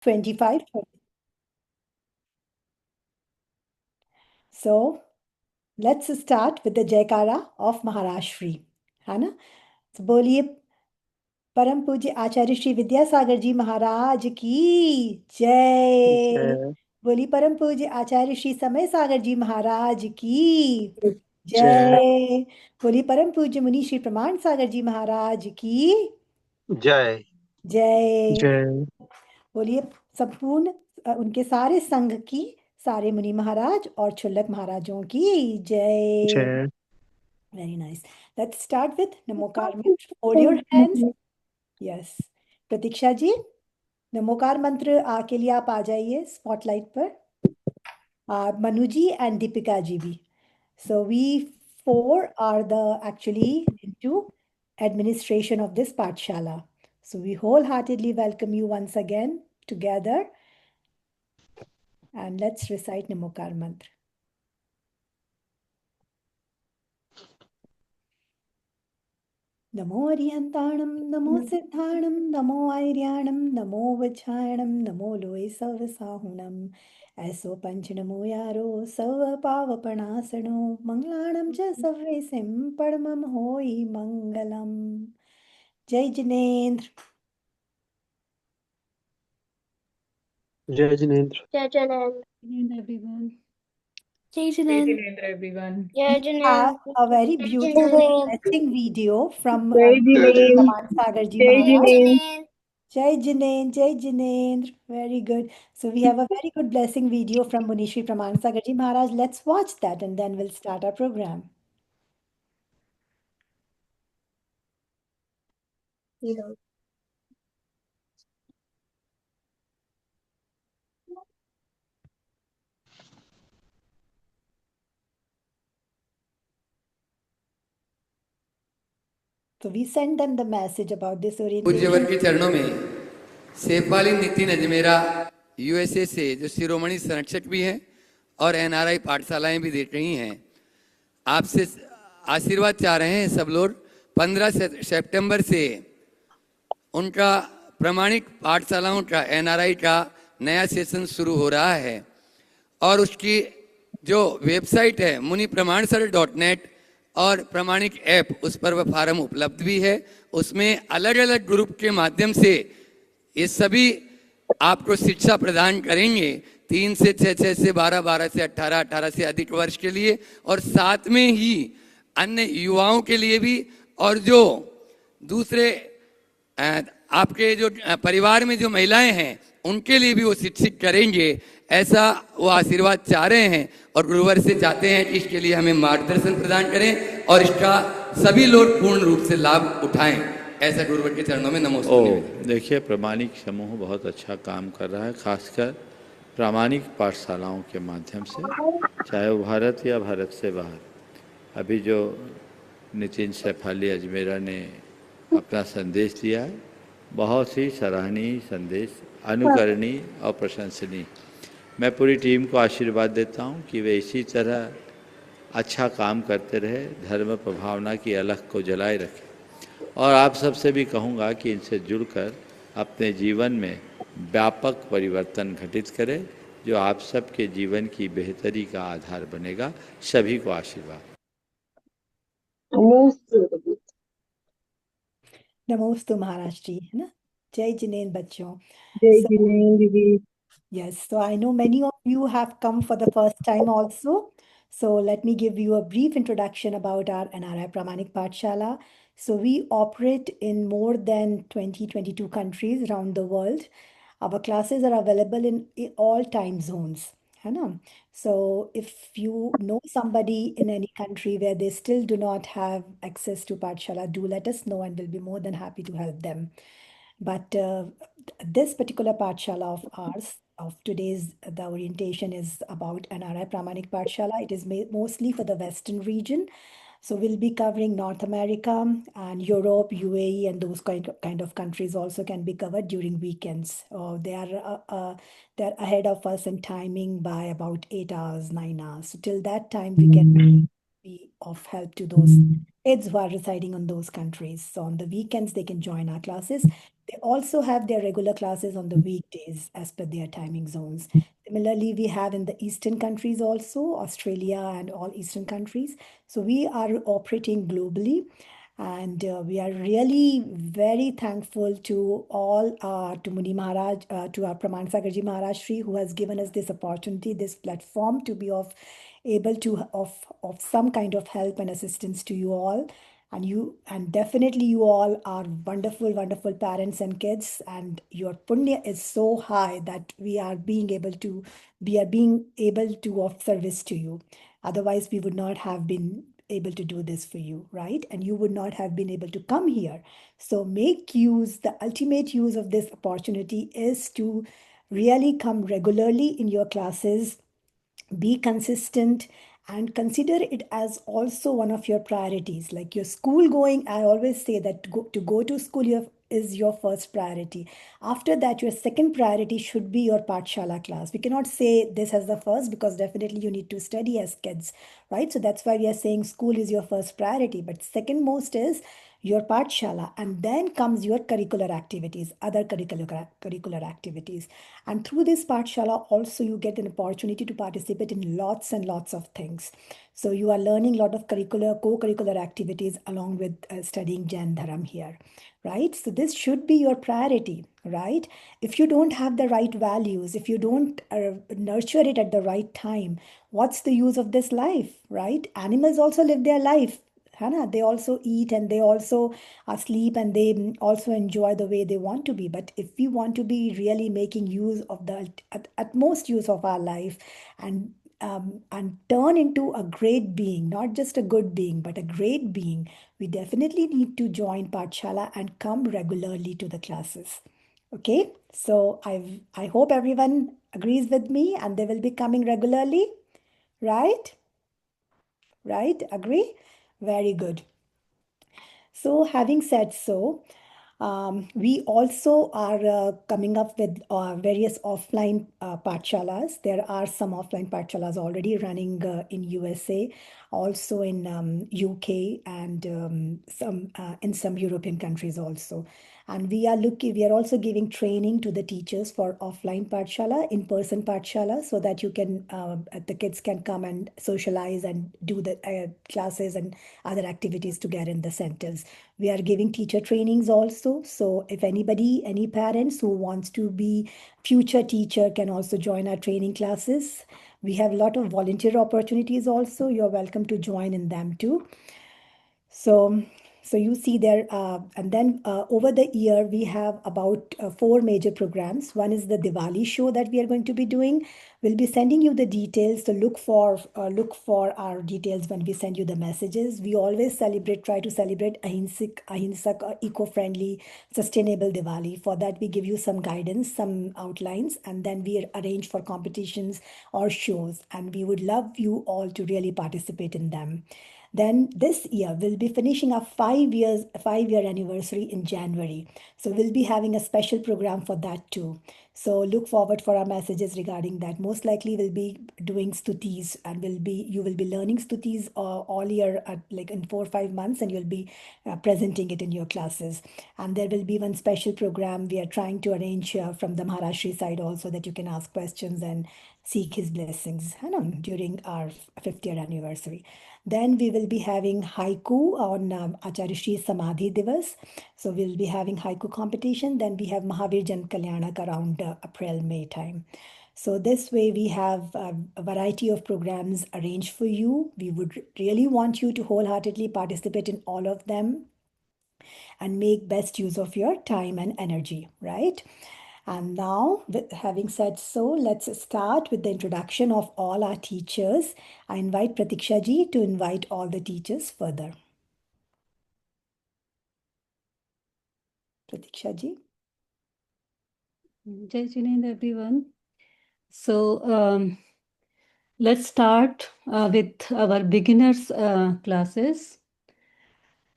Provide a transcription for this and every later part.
25. So let's start with the Jaikara of Maharashtra, है ना? तो बोलिए परम पूज्य आचार्य श्री विद्यासागर जी महाराज की जय। जय बोली परम पूज्य आचार्य श्री समय सागर जी महाराज की जय जय। बोली परम पूज्य मुनि श्री प्रमाण सागर जी महाराज की जय जय। जय बोलिए संपूर्ण उनके सारे संघ की, सारे मुनि महाराज और क्षुल्लक महाराजों की जय। जय। Very nice. Let's start with Namokar mantra. Hold your hands. Yes, Pratiksha ji Namokar mantra के लिए आप आ जाइए स्पॉटलाइट पर। मनु जी एंड दीपिका जी भी। So we four are the actually into administration of this Pathshala. So we wholeheartedly welcome you once again together, and let's recite Namokar Mantra. नमो अरिहन्ताणं नमो सिद्धाणं नमो आर्याणं नमो वज्रायणं नमो लोय सवसाहुणं ऐसो पंच नमो यारो सव पावपणासनो मंगलाणं च सवेसिं परमं होई मंगलम। जय जिनेन्द्र। जय Jinendra. Jai Janan. Everyone. Jai Jai Janan. Jinendra, everyone. Jai Have Janan. a very Jai beautiful Janan. blessing video from जय Jinendra Praman Sagar Ji जय Jai Maharaj. Jinendra Janan. Jai Jinendra, Jai Jinendra. Very good. So we have a very good blessing video from Munishri Praman Sagar Ji Maharaj. Let's watch that and then we'll start our program. So we send them the message about this पूज्यवर orientation. के चरणों में सेफवाली Nitin Ajmera USA से जो शिरोमणि संरक्षक भी हैं और NRI पाठशालाएं भी देख रही हैं, आपसे आशीर्वाद चाह रहे हैं सब लोग। 15 सितंबर से उनका प्रमाणिक पाठशालाओं का एनआरआई का नया सेशन शुरू हो रहा है और उसकी जो वेबसाइट है munipramansar.net और प्रमाणिक ऐप, उस पर वह फार्म उपलब्ध भी है। उसमें अलग अलग ग्रुप के माध्यम से ये सभी आपको शिक्षा प्रदान करेंगे, 3 से 6, 6 से 12, 12 से 18, 18 से अधिक वर्ष के लिए, और साथ में ही अन्य युवाओं के लिए भी, और जो दूसरे आपके जो परिवार में जो महिलाएं हैं उनके लिए भी वो शिक्षित करेंगे, ऐसा वो आशीर्वाद चाह रहे हैं। और गुरुवर से चाहते हैं कि इसके लिए हमें मार्गदर्शन प्रदान करें और इसका सभी लोग पूर्ण रूप से लाभ उठाएं, ऐसा गुरुवर के चरणों में नमस्कार। देखिए, प्रामाणिक समूह बहुत अच्छा काम कर रहा है, खासकर प्रामाणिक पाठशालाओं के माध्यम से, चाहे वो भारत या भारत से बाहर। अभी जो नितिन सैफाली अजमेरा ने अपना संदेश दिया है, बहुत ही सराहनीय संदेश, अनुकरणीय और प्रशंसनीय। मैं पूरी टीम को आशीर्वाद देता हूं कि वे इसी तरह अच्छा काम करते रहे, धर्म प्रभावना की अलख को जलाए रखें। और आप सबसे भी कहूँगा कि इनसे जुड़कर अपने जीवन में व्यापक परिवर्तन घटित करें, जो आप सबके जीवन की बेहतरी का आधार बनेगा। सभी को आशीर्वाद। नमोस्तु महाराज जी, है ना? जय जिनेन्द्र बच्चों। जय So, Jinendra ji. yes, so I know many of you have come for the first time also. So let me give you a brief introduction about our NRI Pramanik Pathshala. So we operate in more than 22 countries around the world. Our classes are available in all time zones. है ना? So if you know somebody in any country where they still do not have access to Pathshala, do let us know and we'll be more than happy to help them. But this particular Pathshala of ours, of today's, the orientation is about NRI Pramanik Pathshala. It is mostly for the Western region. So we'll be covering North America and Europe, UAE, and those kind of countries also can be covered during weekends. They're ahead of us in timing by about 8 hours, 9 hours. So till that time, we can be of help to those kids who are residing on those countries. So on the weekends, they can join our classes. They also have their regular classes on the weekdays as per their timing zones. Similarly, we have in the Eastern countries also, Australia and all Eastern countries. So we are operating globally. And we are really very thankful to all, to Muni Maharaj, to our Praman Sagarji Maharaj Shri, who has given us this opportunity, this platform to be of able to of some kind of help and assistance to you all. And definitely you all are wonderful, wonderful parents and kids, and your punya is so high that we are being able to of service to you. Otherwise, we would not have been able to do this for you, right? And you would not have been able to come here. So make use, the ultimate use of this opportunity is to really come regularly in your classes, be consistent, and consider it as also one of your priorities. Like your school going, I always say that to go to school is your first priority. After that, your second priority should be your Pathshala class. We cannot say this as the first, because definitely you need to study as kids, right? So that's why we are saying school is your first priority. But second most is your Pathshala, and then comes your curricular activities, other curricular activities. And through this Pathshala, also you get an opportunity to participate in lots and lots of things. So you are learning a lot of co-curricular activities along with studying Jain Dharam here, right? So this should be your priority, right? If you don't have the right values, if you don't nurture it at the right time, what's the use of this life, right? Animals also live their life. Hannah, they also eat and they also sleep, and they also enjoy the way they want to be. But if we want to be really making use of the utmost use of our life, and turn into a great being, not just a good being, but a great being, we definitely need to join Pathshala and come regularly to the classes. Okay, so I hope everyone agrees with me and they will be coming regularly, right? Right? Agree? Very good. So, having said so, we also are coming up with various offline pathshalas. There are some offline pathshalas already running in USA, also in UK, and some in some European countries also. And we are also giving training to the teachers for offline pathshala, in-person pathshala, so that the kids can come and socialize and do the classes and other activities together in the centers. We are giving teacher trainings also. So if any parents who wants to be future teacher can also join our training classes. We have a lot of volunteer opportunities also. You're welcome to join in them too. So, so you see there, and then over the year, we have about four major programs. One is the Diwali show that we are going to be doing. We'll be sending you the details. So look for our details when we send you the messages. We always try to celebrate ahimsak, eco-friendly, sustainable Diwali. For that, we give you some guidance, some outlines, and then we arrange for competitions or shows. And we would love you all to really participate in them. Then this year we'll be finishing our 5-year anniversary in January. So we'll be having a special program for that too. So look forward for our messages regarding that. Most likely we'll be doing stutis, and you will be learning stutis all year, like in 4 or 5 months, and you'll be presenting it in your classes. And there will be one special program we are trying to arrange from the Maharashtra side also, that you can ask questions and seek his blessings during our 5th-year anniversary. Then we will be having haiku on Acharya Shri Samadhi Divas. So we'll be having haiku competition. Then we have Mahavir Jan Kalyanak around April, May time. So this way we have a variety of programs arranged for you. We would really want you to wholeheartedly participate in all of them and make best use of your time and energy, right? And now, having said so, let's start with the introduction of all our teachers. I invite Pratiksha ji to invite all the teachers further. Pratiksha ji. Jai Jinendra, everyone. So let's start with our beginners classes.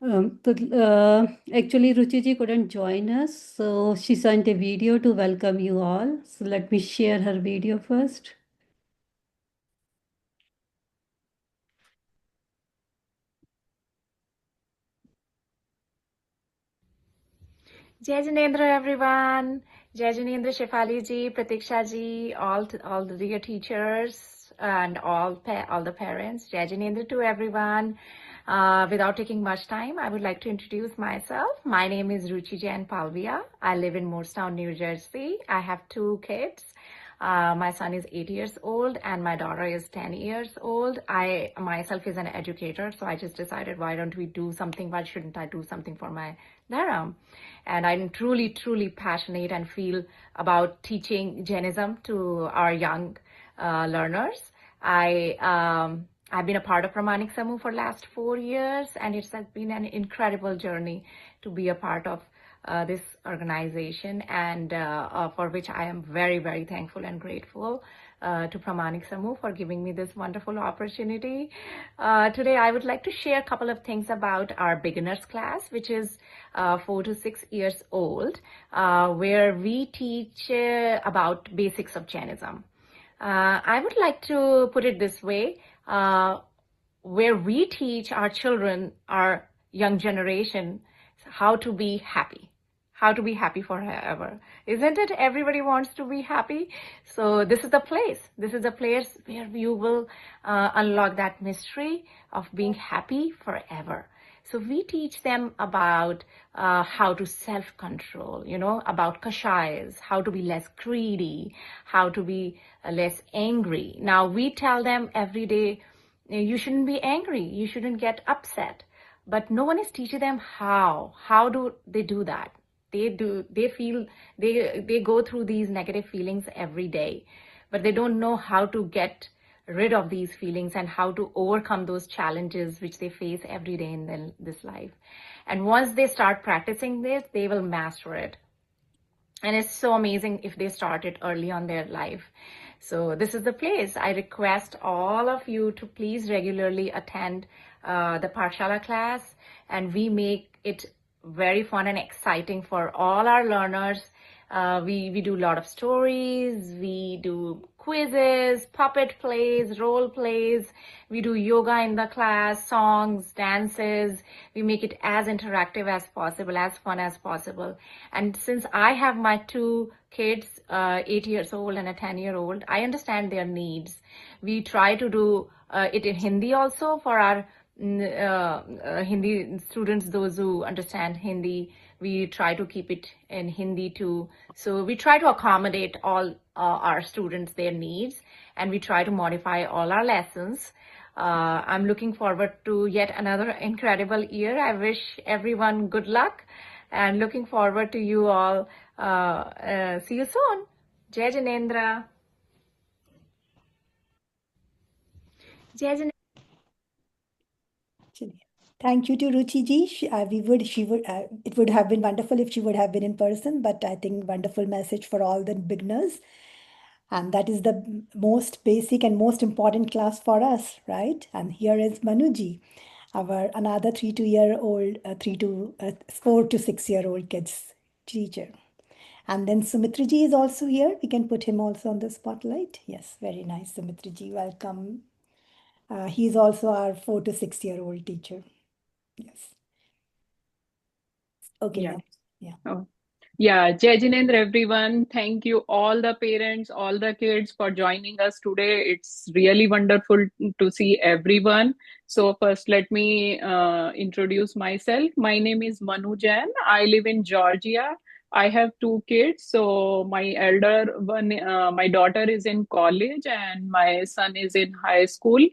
Actually, Ruchi ji couldn't join us, so she sent a video to welcome you all. So let me share her video first. Jai Jinendra, everyone. Jai Jinendra, Shefali ji, Pratiksha ji, all the dear teachers and all the parents. Jai Jinendra to everyone. Without taking much time, I would like to introduce myself. My name is Ruchi Jain Palvia. I live in Moorestown, New Jersey. I have 2 kids. My son is 8 years old and my daughter is 10 years old. I myself is an educator, so I just decided, why don't we do something? Why shouldn't I do something for my Dharam? And I'm truly, truly passionate and feel about teaching Jainism to our young learners. I've been a part of Pramanik Samooh for last 4 years, and it's been an incredible journey to be a part of this organization, and for which I am very, very thankful and grateful to Pramanik Samooh for giving me this wonderful opportunity. Today, I would like to share a couple of things about our beginners class, which is 4 to 6 years old, where we teach about basics of Jainism. I would like to put it this way, where we teach our children, our young generation, how to be happy forever. Isn't it? Everybody wants to be happy. So this is the place. This is the place where you will unlock that mystery of being happy forever. So we teach them about how to self-control, about kashayas, how to be less greedy, how to be less angry. Now we tell them every day, you shouldn't be angry, you shouldn't get upset. But no one is teaching them how. How do they do that? They go through these negative feelings every day, but they don't know how to get rid of these feelings and how to overcome those challenges which they face every day in this life. And once they start practicing this, they will master it. And it's so amazing if they start it early on their life. So this is the place. I request all of you to please regularly attend the Pathshala class, and we make it very fun and exciting for all our learners. We do a lot of stories, we do quizzes, puppet plays, role plays, we do yoga in the class, songs, dances. We make it as interactive as possible, as fun as possible. And since I have my 2 kids, 8 years old and a 10-year-old, I understand their needs. We try to do it in Hindi also for our Hindi students, those who understand Hindi. We try to keep it in Hindi too. So we try to accommodate all our students, their needs, and we try to modify all our lessons. I'm looking forward to yet another incredible year. I wish everyone good luck and looking forward to you all. See you soon. Jai Jinendra. Jai Jinendra. Thank you to Ruchi ji. It would have been wonderful if she would have been in person, but I think wonderful message for all the beginners. And that is the most basic and most important class for us, right? And here is Manuji, our another 4 to 6 year old kids teacher. And then Sumitra ji is also here. We can put him also on the spotlight. Yes, very nice, Sumitra ji. Welcome. He's also our 4 to 6 year old teacher. Yes. Okay, Yeah. ma'am. Yeah. Oh. Yeah, Jai Jinendra, everyone. Thank you, all the parents, all the kids for joining us today. It's really wonderful to see everyone. So first, let me introduce myself. My name is Manu Jain. I live in Georgia. I have 2 kids. So my elder one, my daughter is in college and my son is in high school.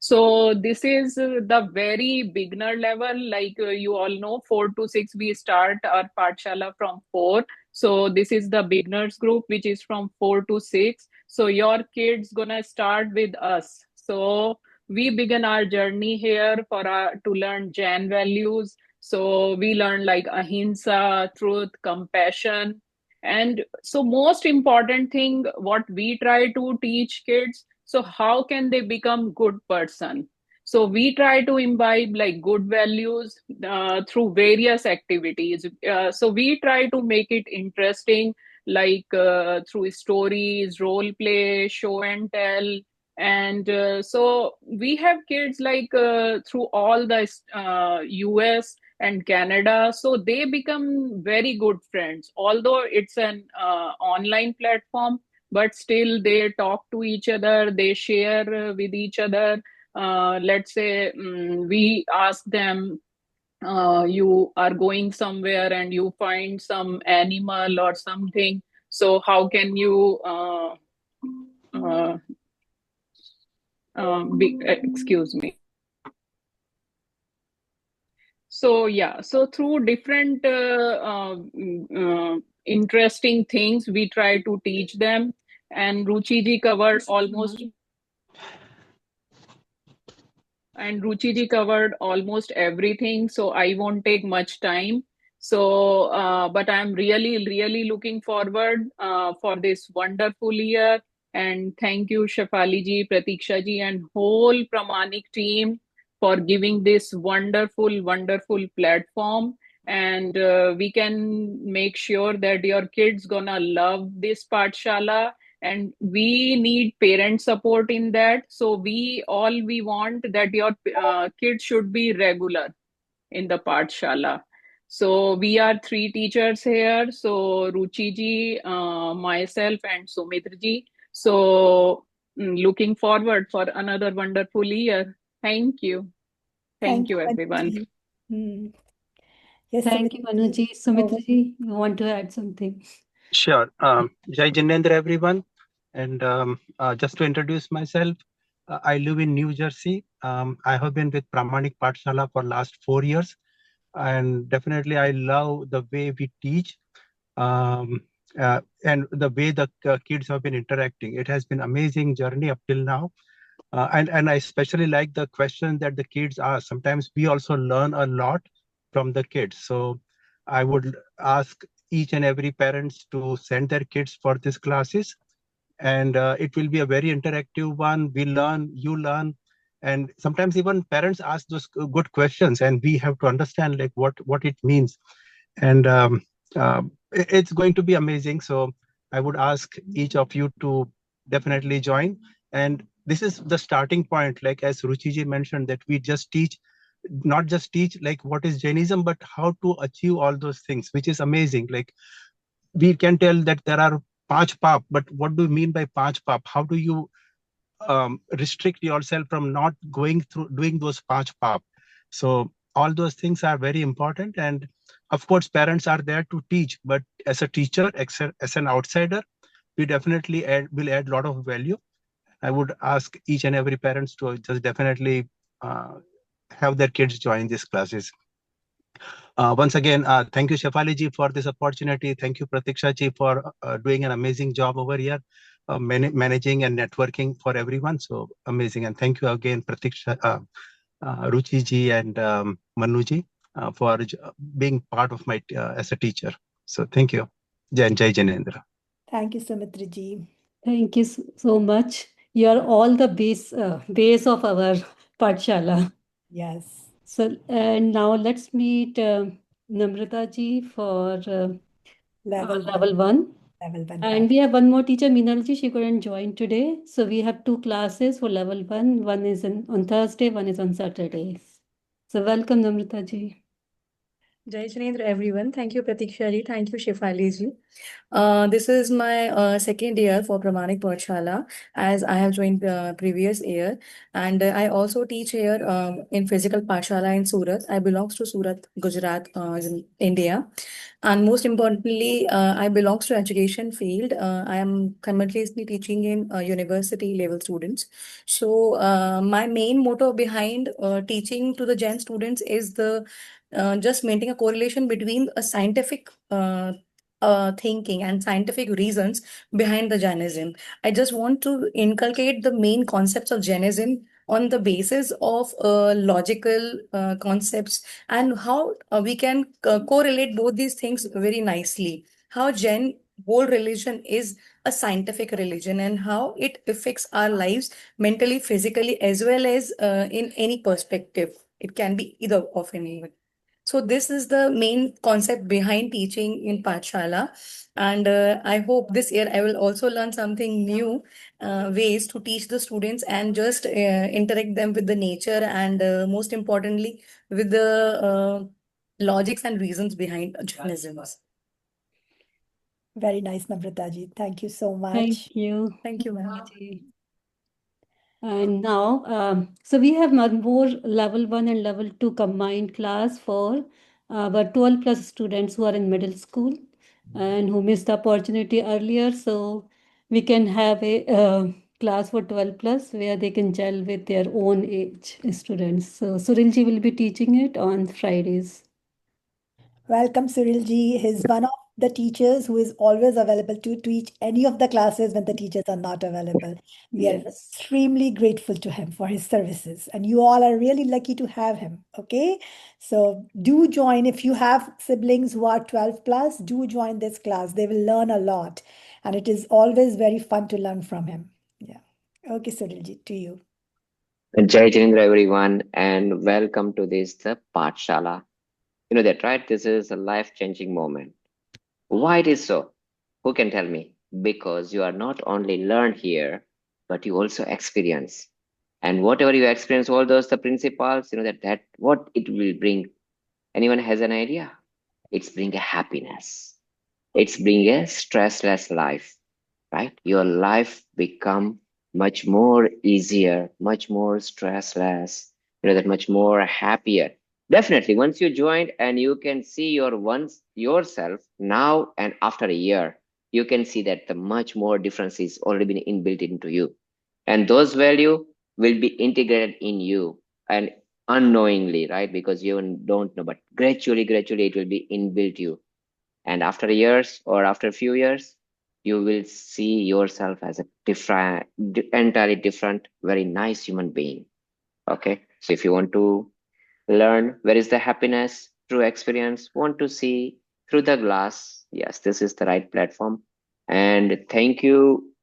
So this is the very beginner level. Like you all know, 4 to 6, we start our Pathshala from 4. So this is the beginners group, which is from 4 to 6. So your kids gonna start with us. So we begin our journey here to learn Jain values. So we learn like ahimsa, truth, compassion. And so most important thing, what we try to teach kids, so how can they become good person? So we try to imbibe like good values through various activities. So we try to make it interesting, like through stories, role play, show and tell. And so we have kids like through all the US and Canada. So they become very good friends. Although it's an online platform, but still they talk to each other, they share with each other. Let's say we ask them, you are going somewhere and you find some animal or something. So how can you uh, excuse me. So yeah, so through different interesting things, we try to teach them. And Ruchi ji covered almost everything, so I won't take much time. So, but I'm really looking forward for this wonderful year. And thank you, Shefali ji, Pratiksha ji, and whole Pramanik team for giving this wonderful platform. And we can make sure that your kids gonna love this Pathshala, and we need parent support in that. So we want that your kids should be regular in the Pathshala. So we are 3 teachers here. So Ruchi ji, myself, and Sumitra ji. So looking forward for another wonderful year. Thank you. Thank you, everyone. Anuji. Hmm. Yes, Thank you, Sumitra ji. Manuji. Sumitra ji, you want to add something? Sure. Jai Jinendra, everyone. And just to introduce myself, I live in New Jersey. I have been with Pramanik Pathshala for last 4 years. And definitely I love the way we teach and the way the kids have been interacting. It has been amazing journey up till now. And I especially like the question that the kids ask. Sometimes we also learn a lot from the kids. So I would ask each and every parents to send their kids for these classes. And it will be a very interactive one. We learn, you learn. And sometimes even parents ask those good questions, and we have to understand like what it means. And it's going to be amazing. So I would ask each of you to definitely join. And this is the starting point, like as Ruchi ji mentioned, that we just teach, not just teach like what is Jainism, but how to achieve all those things, which is amazing. Like we can tell that there are Panch Paap, but what do you mean by Panch Paap? How do you restrict yourself from not going through doing those Panch Paap? So all those things are very important. And of course, parents are there to teach, but as a teacher, as an outsider, we definitely will add a lot of value. I would ask each and every parents to just definitely have their kids join these classes. Once again, thank you, Shefali ji, for this opportunity. Thank you, Pratiksha ji, for doing an amazing job over here, managing and networking for everyone. So amazing. And thank you again, Pratiksha, Ruchi ji, and Manu ji, for being part of my as a teacher. So thank you. Jai Jinendra. Thank you, Sumitra ji. Thank you so much. You are all the base of our Pathshala. Yes. So, and now let's meet Namrata ji for Level level 1. Level 1. And we have one more teacher, Minal ji. She couldn't join today. So we have 2 classes for level 1. One is on Thursday, one is on Saturdays. So welcome, Namrata ji. Jai Jinendra, everyone. Thank you, Pratiksha ji. Thank you, Shefali ji. This is my second year for Pramanik Pathshala, as I have joined previous year. And I also teach here in physical Pathshala in Surat. I belongs to Surat, Gujarat, in India. And most importantly, I belongs to education field. I am currently teaching in university level students. So my main motto behind teaching to the Gen students is the just maintaining a correlation between a scientific thinking and scientific reasons behind the Jainism. I just want to inculcate the main concepts of Jainism on the basis of logical concepts, and how we can correlate both these things very nicely. How Jain whole religion is a scientific religion, and how it affects our lives mentally, physically, as well as in any perspective. It can be either of anyone. So this is the main concept behind teaching in Pathshala. And I hope this year I will also learn something new, ways to teach the students and just interact them with the nature, and most importantly with the logics and reasons behind Jainism. Very nice, Namrata ji. Thank you so much. Thank you. Thank you, ma'am. And now, so we have one more level 1 and level 2 combined class for our 12 plus students who are in middle school and who missed the opportunity earlier. So we can have a class for 12 plus where they can gel with their own age students. So Surilji will be teaching it on Fridays. Welcome, Cyril ji. He's one of the teachers who is always available to teach any of the classes when the teachers are not available. We are Yes. extremely grateful to him for his services, and you all are really lucky to have him. Okay, so do join if you have siblings who are 12 plus. Do join this class. They will learn a lot, and it is always very fun to learn from him. Yeah. Okay, Cyril ji, to you. Jai Jinendra, everyone, and welcome to the Pathshala. You know that, right? This is a life-changing moment. Why it is so? Who can tell me? Because you are not only learn here, but you also experience. And whatever you experience, all those the principles, you know that what it will bring. Anyone has an idea? It's bring a happiness. It's bring a stressless life, right? Your life become much more easier, much more stressless, you know, that much more happier. Definitely, once you joined and you can see yourself now and after a year, you can see that the much more difference is already been inbuilt into you. And those value will be integrated in you and unknowingly, right? Because you don't know, but gradually it will be inbuilt you. And after years or after a few years, you will see yourself as a entirely different, very nice human being. Okay. So if you want to learn where is the happiness through experience, want to see through the glass, yes, this is the right platform. And thank you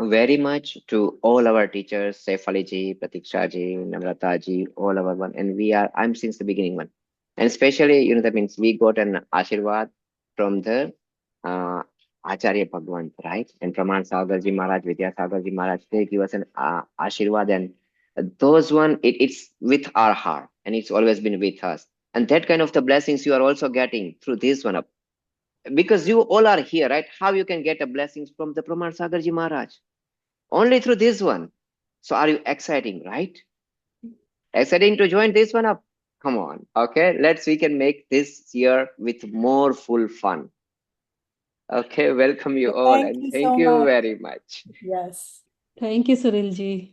very much to all our teachers, Saifali ji, Pratiksha ji, Namrata ji, all our one. And I'm since the beginning one. And especially, you know, that means we got an Ashirwad from the Acharya Bhagwan, right? And Praman Sagar ji Maharaj, Vidya Sagar ji Maharaj, they give us an Ashirwad. And those one, it's with our heart and it's always been with us. And that kind of the blessings you are also getting through this one up. Because you all are here, right? How you can get a blessings from the Praman Sagar ji Maharaj? Only through this one. So are you exciting, right? Exciting to join this one up? Come on. Okay, we can make this year with more full fun. Okay, welcome you all Thank and you thank so you much. very much. Yes. Thank you, Surilji,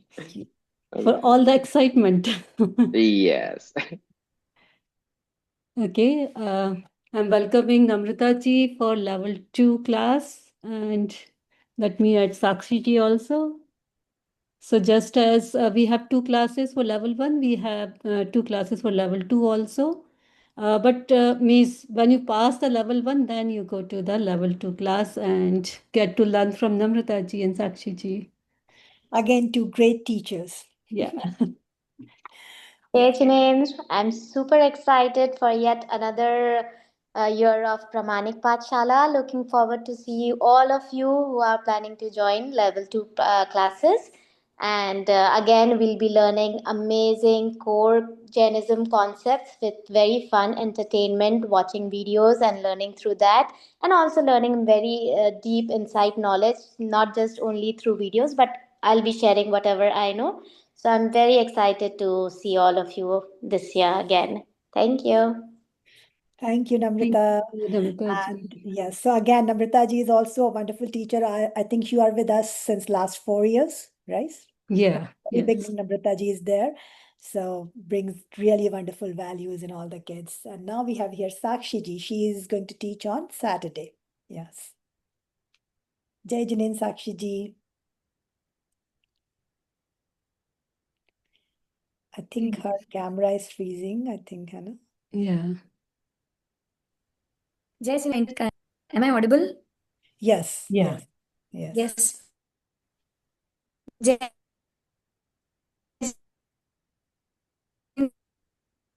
for all the excitement. Yes. Okay, I'm welcoming Namrata ji for level 2 class and let me add Sakshi ji also. So just as we have 2 classes for level 1, we have 2 classes for level 2 also. But means when you pass the level 1, then you go to the level 2 class and get to learn from Namrata ji and Sakshi ji. Again, two great teachers. Yeah. Hey, Jinendra, I'm super excited for yet another year of Pramanik Pathshala. Looking forward to see all of you who are planning to join level 2 classes. And again, we'll be learning amazing core Jainism concepts with very fun entertainment, watching videos and learning through that. And also learning very deep insight knowledge, not just only through videos, but I'll be sharing whatever I know. So I'm very excited to see all of you this year again. Thank you. Thank you, Thank Namrata. you, Namrata And ji. yes, so again, Namrata ji is also a wonderful teacher. I think you are with us since last 4 years, right? Yeah, Very yes. beginning, Namrata ji is there. So brings really wonderful values in all the kids. And now we have here Sakshi ji. She is going to teach on Saturday. Yes. Jai Janin Sakshi ji. I think her camera is freezing. I think, Hannah. Yeah. Jai Jinendra, am I audible? Yes. Yeah. Yes. Yes. Jai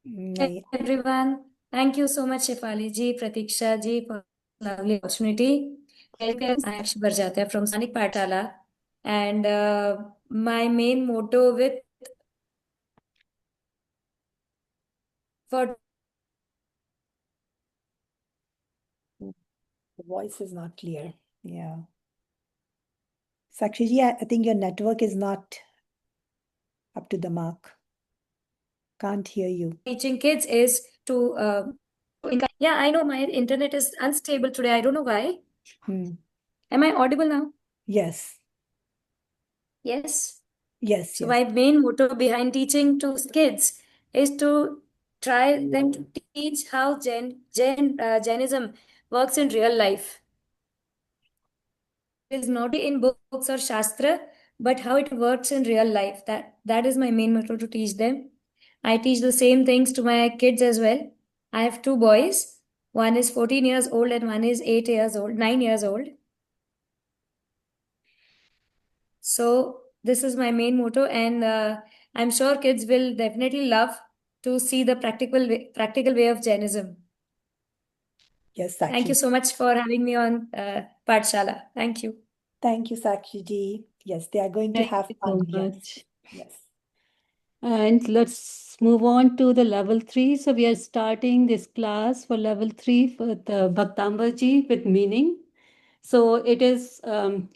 Nahi. everyone. Thank you so much, Shefali ji, Pratiksha ji, for this lovely opportunity. I am Akshi Barjatya from Pramanik Pathshala, and my main motto for The voice is not clear. Yeah. Sakshi ji, I think your network is not up to the mark. Can't hear you. Teaching kids is to yeah, I know my internet is unstable today. I don't know why. Hmm. Am I audible now? Yes. Yes. Yes. So Yes. my main motto behind teaching to kids is to try them to teach how Jainism works in real life. It is not in books or shastra, but how it works in real life. That is my main motto to teach them. I teach the same things to my kids as well. I have two boys. One is 14 years old and one is 8 years old, 9 years old. So this is my main motto, and I'm sure kids will definitely love to see the practical way of Jainism. Yes, Thank you Sakshi. so much for having me on Pathshala. Thank you. Thank you, Sakshi ji. Yes, they are going to Thank have you so fun. Yes. much. Yes. And let's move on to the level 3. So we are starting this class for level 3 for the Bhaktambarji with meaning. So it is,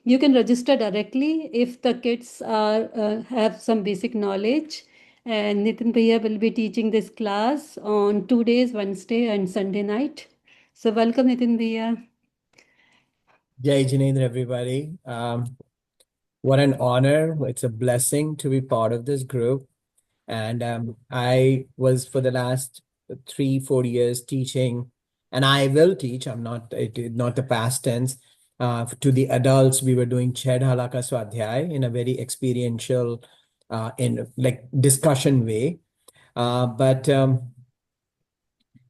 you can register directly if the kids have some basic knowledge. And Nitin Bhaiya will be teaching this class on 2 days, Wednesday and Sunday night. So welcome, Nitin Bhaiya. Jai Jinendra, everybody. What an honor. It's a blessing to be part of this group. And I was for the last 3-4 years teaching, and I will teach. Not the past tense. To the adults, we were doing Ched Halaka Swadhyay in a very experiential, in like discussion way. But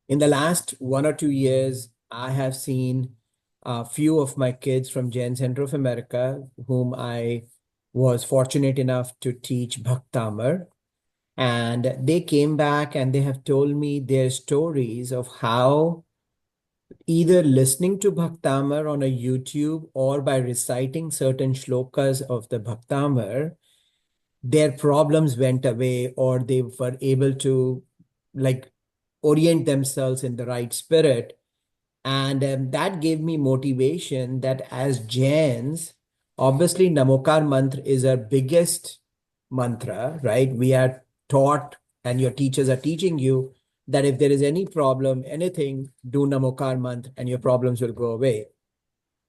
in the last 1 or 2 years, I have seen a few of my kids from Jain Center of America, whom I was fortunate enough to teach Bhaktamar. And they came back and they have told me their stories of how either listening to Bhaktamar on a YouTube or by reciting certain shlokas of the Bhaktamar, their problems went away, or they were able to like orient themselves in the right spirit. And that gave me motivation that as Jains, obviously Namokar mantra is our biggest mantra, right? We are taught, and your teachers are teaching you that if there is any problem, anything, do Namokar mantra and your problems will go away.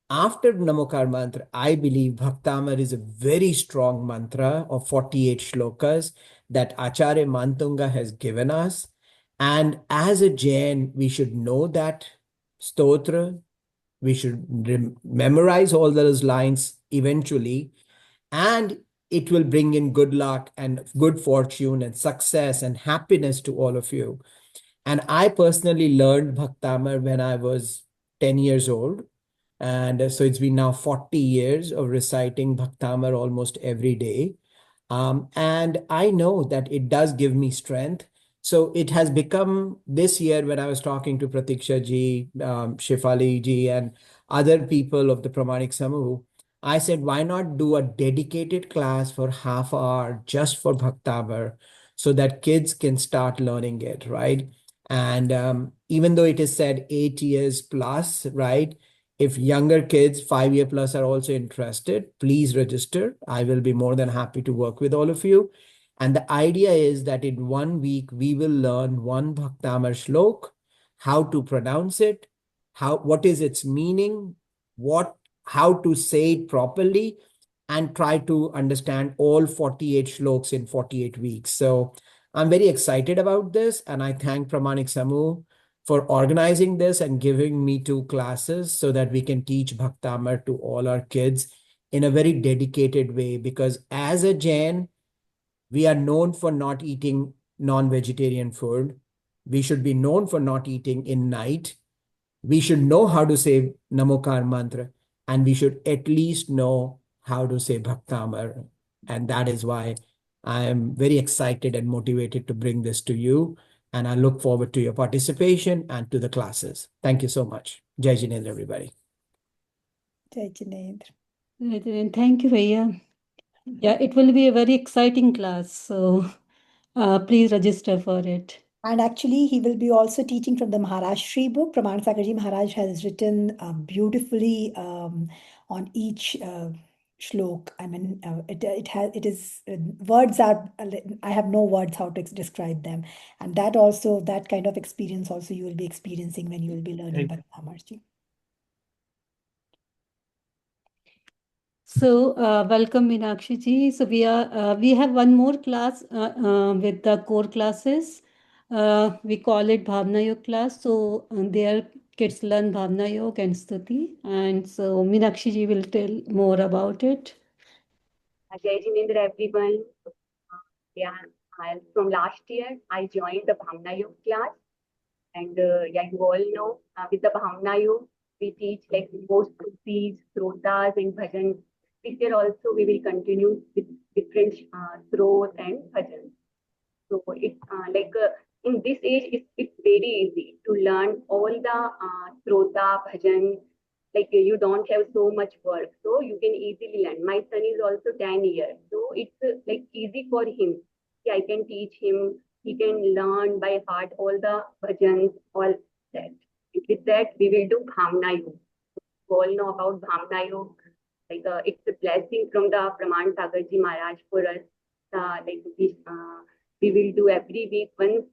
After Namokar mantra, I believe Bhaktamar is a very strong mantra of 48 shlokas that Acharya Mantunga has given us. And as a Jain, we should know that stotra. We should memorize all those lines eventually, and it will bring in good luck and good fortune and success and happiness to all of you. And I personally learned Bhaktamar when I was 10 years old. And so it's been now 40 years of reciting Bhaktamar almost every day. And I know that it does give me strength. So it has become this year, when I was talking to Pratiksha ji, Shefali ji, and other people of the Pramanik Samuh, I said, why not do a dedicated class for half hour just for Bhaktamar so that kids can start learning it, right? And even though it is said 8 years plus, right? If younger kids, 5-year plus, are also interested, please register. I will be more than happy to work with all of you. And the idea is that in 1 week, we will learn one Bhaktamar Shlok, how to pronounce it, what is its meaning, how to say it properly, and try to understand all 48 shloks in 48 weeks. So I'm very excited about this, and I thank Pramanik Samuh for organizing this and giving me 2 classes so that we can teach Bhaktamar to all our kids in a very dedicated way. Because as a Jain, we are known for not eating non-vegetarian food. We should be known for not eating in night. We should know how to say Namokar mantra, and we should at least know how to say Bhaktamar. And that is why I am very excited and motivated to bring this to you. And I look forward to your participation and to the classes. Thank you so much. Jai Jinendra, everybody. Jai Jinendra. Thank you, Bhaiya. Yeah, it will be a very exciting class. So please register for it. And actually, he will be also teaching from the Maharashtra book. Praman Sagarji Maharaj has written beautifully on each shlok. I mean, it is words are. I have no words how to describe them, and that also, that kind of experience also you will be experiencing when you will be learning Bhagavamarji. So, welcome Meenakshi ji. So we have one more class with the core classes. We call it Bhavna Yoga class. So there kids learn Bhavna Yoga and Stuti. And so Meenakshi ji will tell more about it. Jai Jinendra everyone. Yeah, from last year I joined the Bhavna Yoga class, and yeah, you all know with the Bhavna Yoga we teach like more Stutis, Srotas, and Bhajans. This year also we will continue with different Srot and Bhajans. So it's in this age it's very easy to learn all the Srota, Bhajan. Like you don't have so much work, so you can easily learn. My son is also 10 years, so it's like easy for him. Yeah, I can teach him. He can learn by heart all the bhajans, all that. With that, we will do Bhavna Yoga. You all know about Bhavna Yoga. Like it's a blessing from the Praman Sagarji Maharaj for us. Like this, we will do every week, once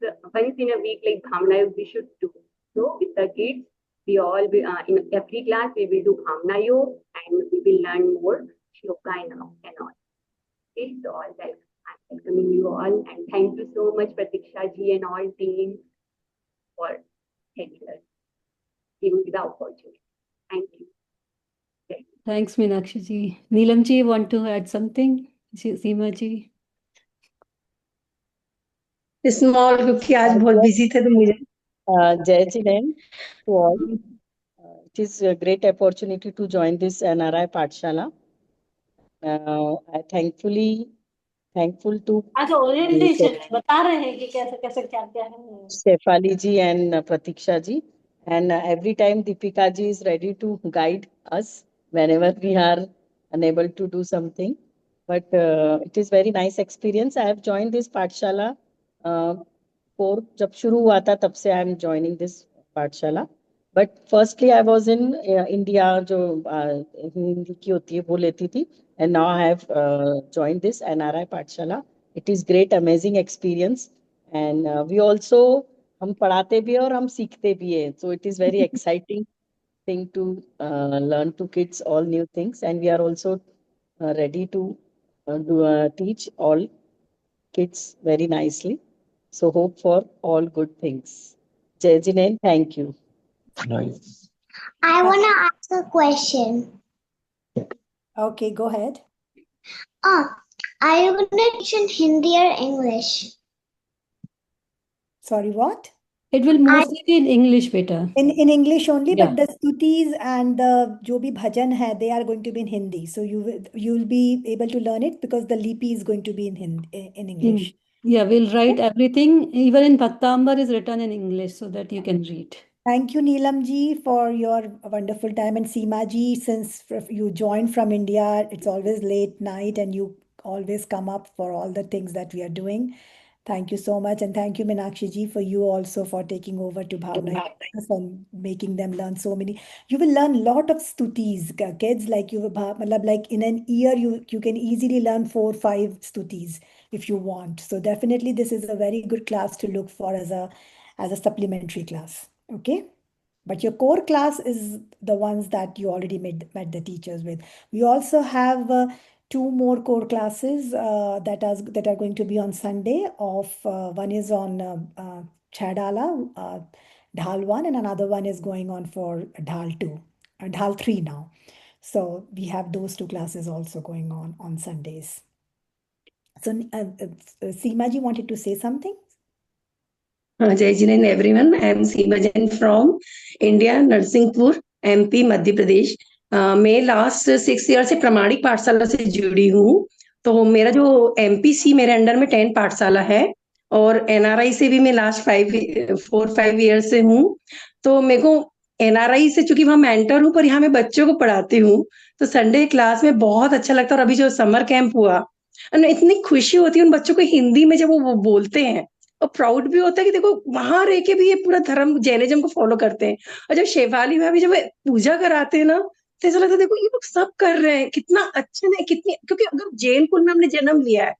in a week, like Bhavna Yoga we should do. So with the kids, we all be, in every class we will do Bhavna Yoga and we will learn more shloka and all. Okay, so all that I'm welcoming you all, and thank you so much Pratiksha ji and all team for taking us, giving me the opportunity. Thank you. Thanks Meenakshi ji. Neelam ji, want to add something? Seema ji. Small क्योंकि आज बहुत busy थे तो मुझे Jai Jinen to all. It is a great opportunity to join this NRI Pathshala. I thankful to आज orientation बता रहे हैं कि कैसे कैसे क्या क्या है Shefali ji and Pratiksha ji, and every time Deepika ji is ready to guide us whenever we are unable to do something. But it is very nice experience. I have joined this Pathshala for जब शुरू हुआ था तब से I am joining this Pathshala. But firstly I was in India जो हिंदी की होती है वो लेती थी, and now I have joined this NRI Pathshala. It is great, amazing experience, and we also हम पढ़ाते भी हैं और हम सीखते भी हैं. So it is very exciting thing to learn to kids all new things, and we are also ready to teach all kids very nicely. So hope for all good things. Jai Jinen, thank you. Nice. I want to ask a question. Okay, go ahead. Are you going to teach in Hindi or English? Sorry, what? It will mostly be in English, beta. In English only, Yeah. but the stutis and the jo bhi bhajan hai, they are going to be in Hindi. So you'll be able to learn it because the lipi is going to be in English. Yeah, we'll write everything. Even in Bhaktambar is written in English so that you can read. Thank you, Neelam ji, for your wonderful time. And Seema ji, since you joined from India, it's always late night and you always come up for all the things that we are doing. Thank you so much. And thank you, Meenakshi ji, for you also for taking over to Bhavna and making them learn so many. You will learn a lot of stutis, kids, like like in an year, you can easily learn 4 or 5 stutis if you want. So definitely this is a very good class to look for as a supplementary class. Okay. But your core class is the ones that you already met the teachers with. We also have 2 more core classes that are going to be on Sunday. One is on Chadala, Dhal 1, and another one is going on for Dhal 2, Dhal 3 now. So we have those 2 classes also going on Sundays. So Seema ji wanted to say something. Jai Jinen everyone. I am Seema Jain from India, Narsinghpur, MP, Madhya Pradesh. मैं last 6 year से प्रामाणिक पाठशाला से जुड़ी हूँ. तो मेरा जो MPC मेरे अंडर में 10 पाठशाला है और NRI से भी मैं लास्ट 4-5 ईयर से हूँ. तो मेरे को NRI से चूंकि वहाँ मेंटर हूँ पर यहाँ मैं बच्चों को पढ़ाती हूँ तो संडे क्लास में बहुत अच्छा लगता है. और अभी जो समर कैंप हुआ इतनी खुशी होती है उन बच्चों को हिंदी में जब वो बोलते हैं और प्राउड भी होता है कि देखो वहां रह के भी ये पूरा धर्म जैनिज्म को फॉलो करते हैं। और जब शेफाली भाभी जब पूजा कराते हैं ना, तो ऐसा लगता है देखो ये लोग सब कर रहे हैं, कितना अच्छा है, कितनी, क्योंकि अगर जैन कुल में हमने जन्म लिया है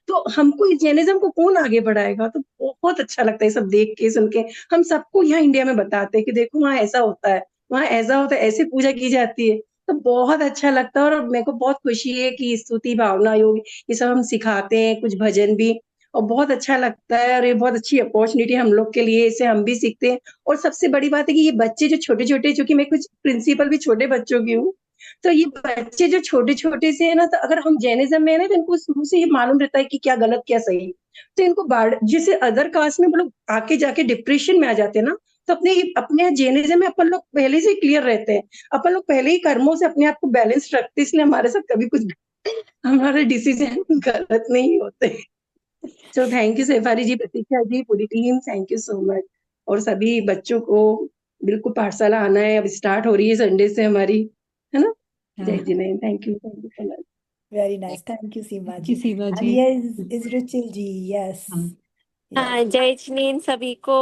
तो हमको इस जैनिज्म को कौन आगे बढ़ाएगा। तो बहुत अच्छा लगता है सब देख के सुन के। हम सबको यहाँ इंडिया में बताते हैं कि देखो वहाँ ऐसा होता है, वहाँ ऐसा होता है, ऐसे पूजा की जाती है। तो बहुत अच्छा लगता है और मेरे को बहुत खुशी है कि स्तुति, भावना, योग ये सब हम सिखाते हैं, कुछ भजन भी। और बहुत अच्छा लगता है और ये बहुत अच्छी अपॉर्चुनिटी हम लोग के लिए, इससे हम भी सीखते हैं। और सबसे बड़ी बात है कि ये बच्चे जो छोटे छोटे, चूंकि मैं कुछ प्रिंसिपल भी छोटे बच्चों की हूँ, तो ये बच्चे जो छोटे छोटे से है ना, तो अगर हम जैनिज्म में है ना, तो इनको शुरू से ये मालूम रहता है कि क्या गलत क्या सही। तो इनको जैसे अदर कास्ट में वो लोग आके जाके डिप्रेशन में आ जाते हैं ना, तो अपने अपने जैनिज्म में अपन लोग पहले से क्लियर रहते हैं। अपन लोग पहले ही कर्मों से अपने आप को बैलेंस रखते हैं, इसलिए हमारे साथ कभी कुछ हमारे डिसीजन गलत नहीं होते। सो थैंक यू शेफाली जी, प्रतीक्षा जी, पूरी team, thank you so much. और सभी बच्चों को बिल्कुल पाठशाला आना है, अब स्टार्ट हो रही है संडे से हमारी, है ना। जय Jinendra, thank you so much. Very nice. Thank you, Seema Thank you, ji. Seema And ji. yes, is Ruchil ji. Yes. Yes. हाँ, जय जिनेंद्र सभी को।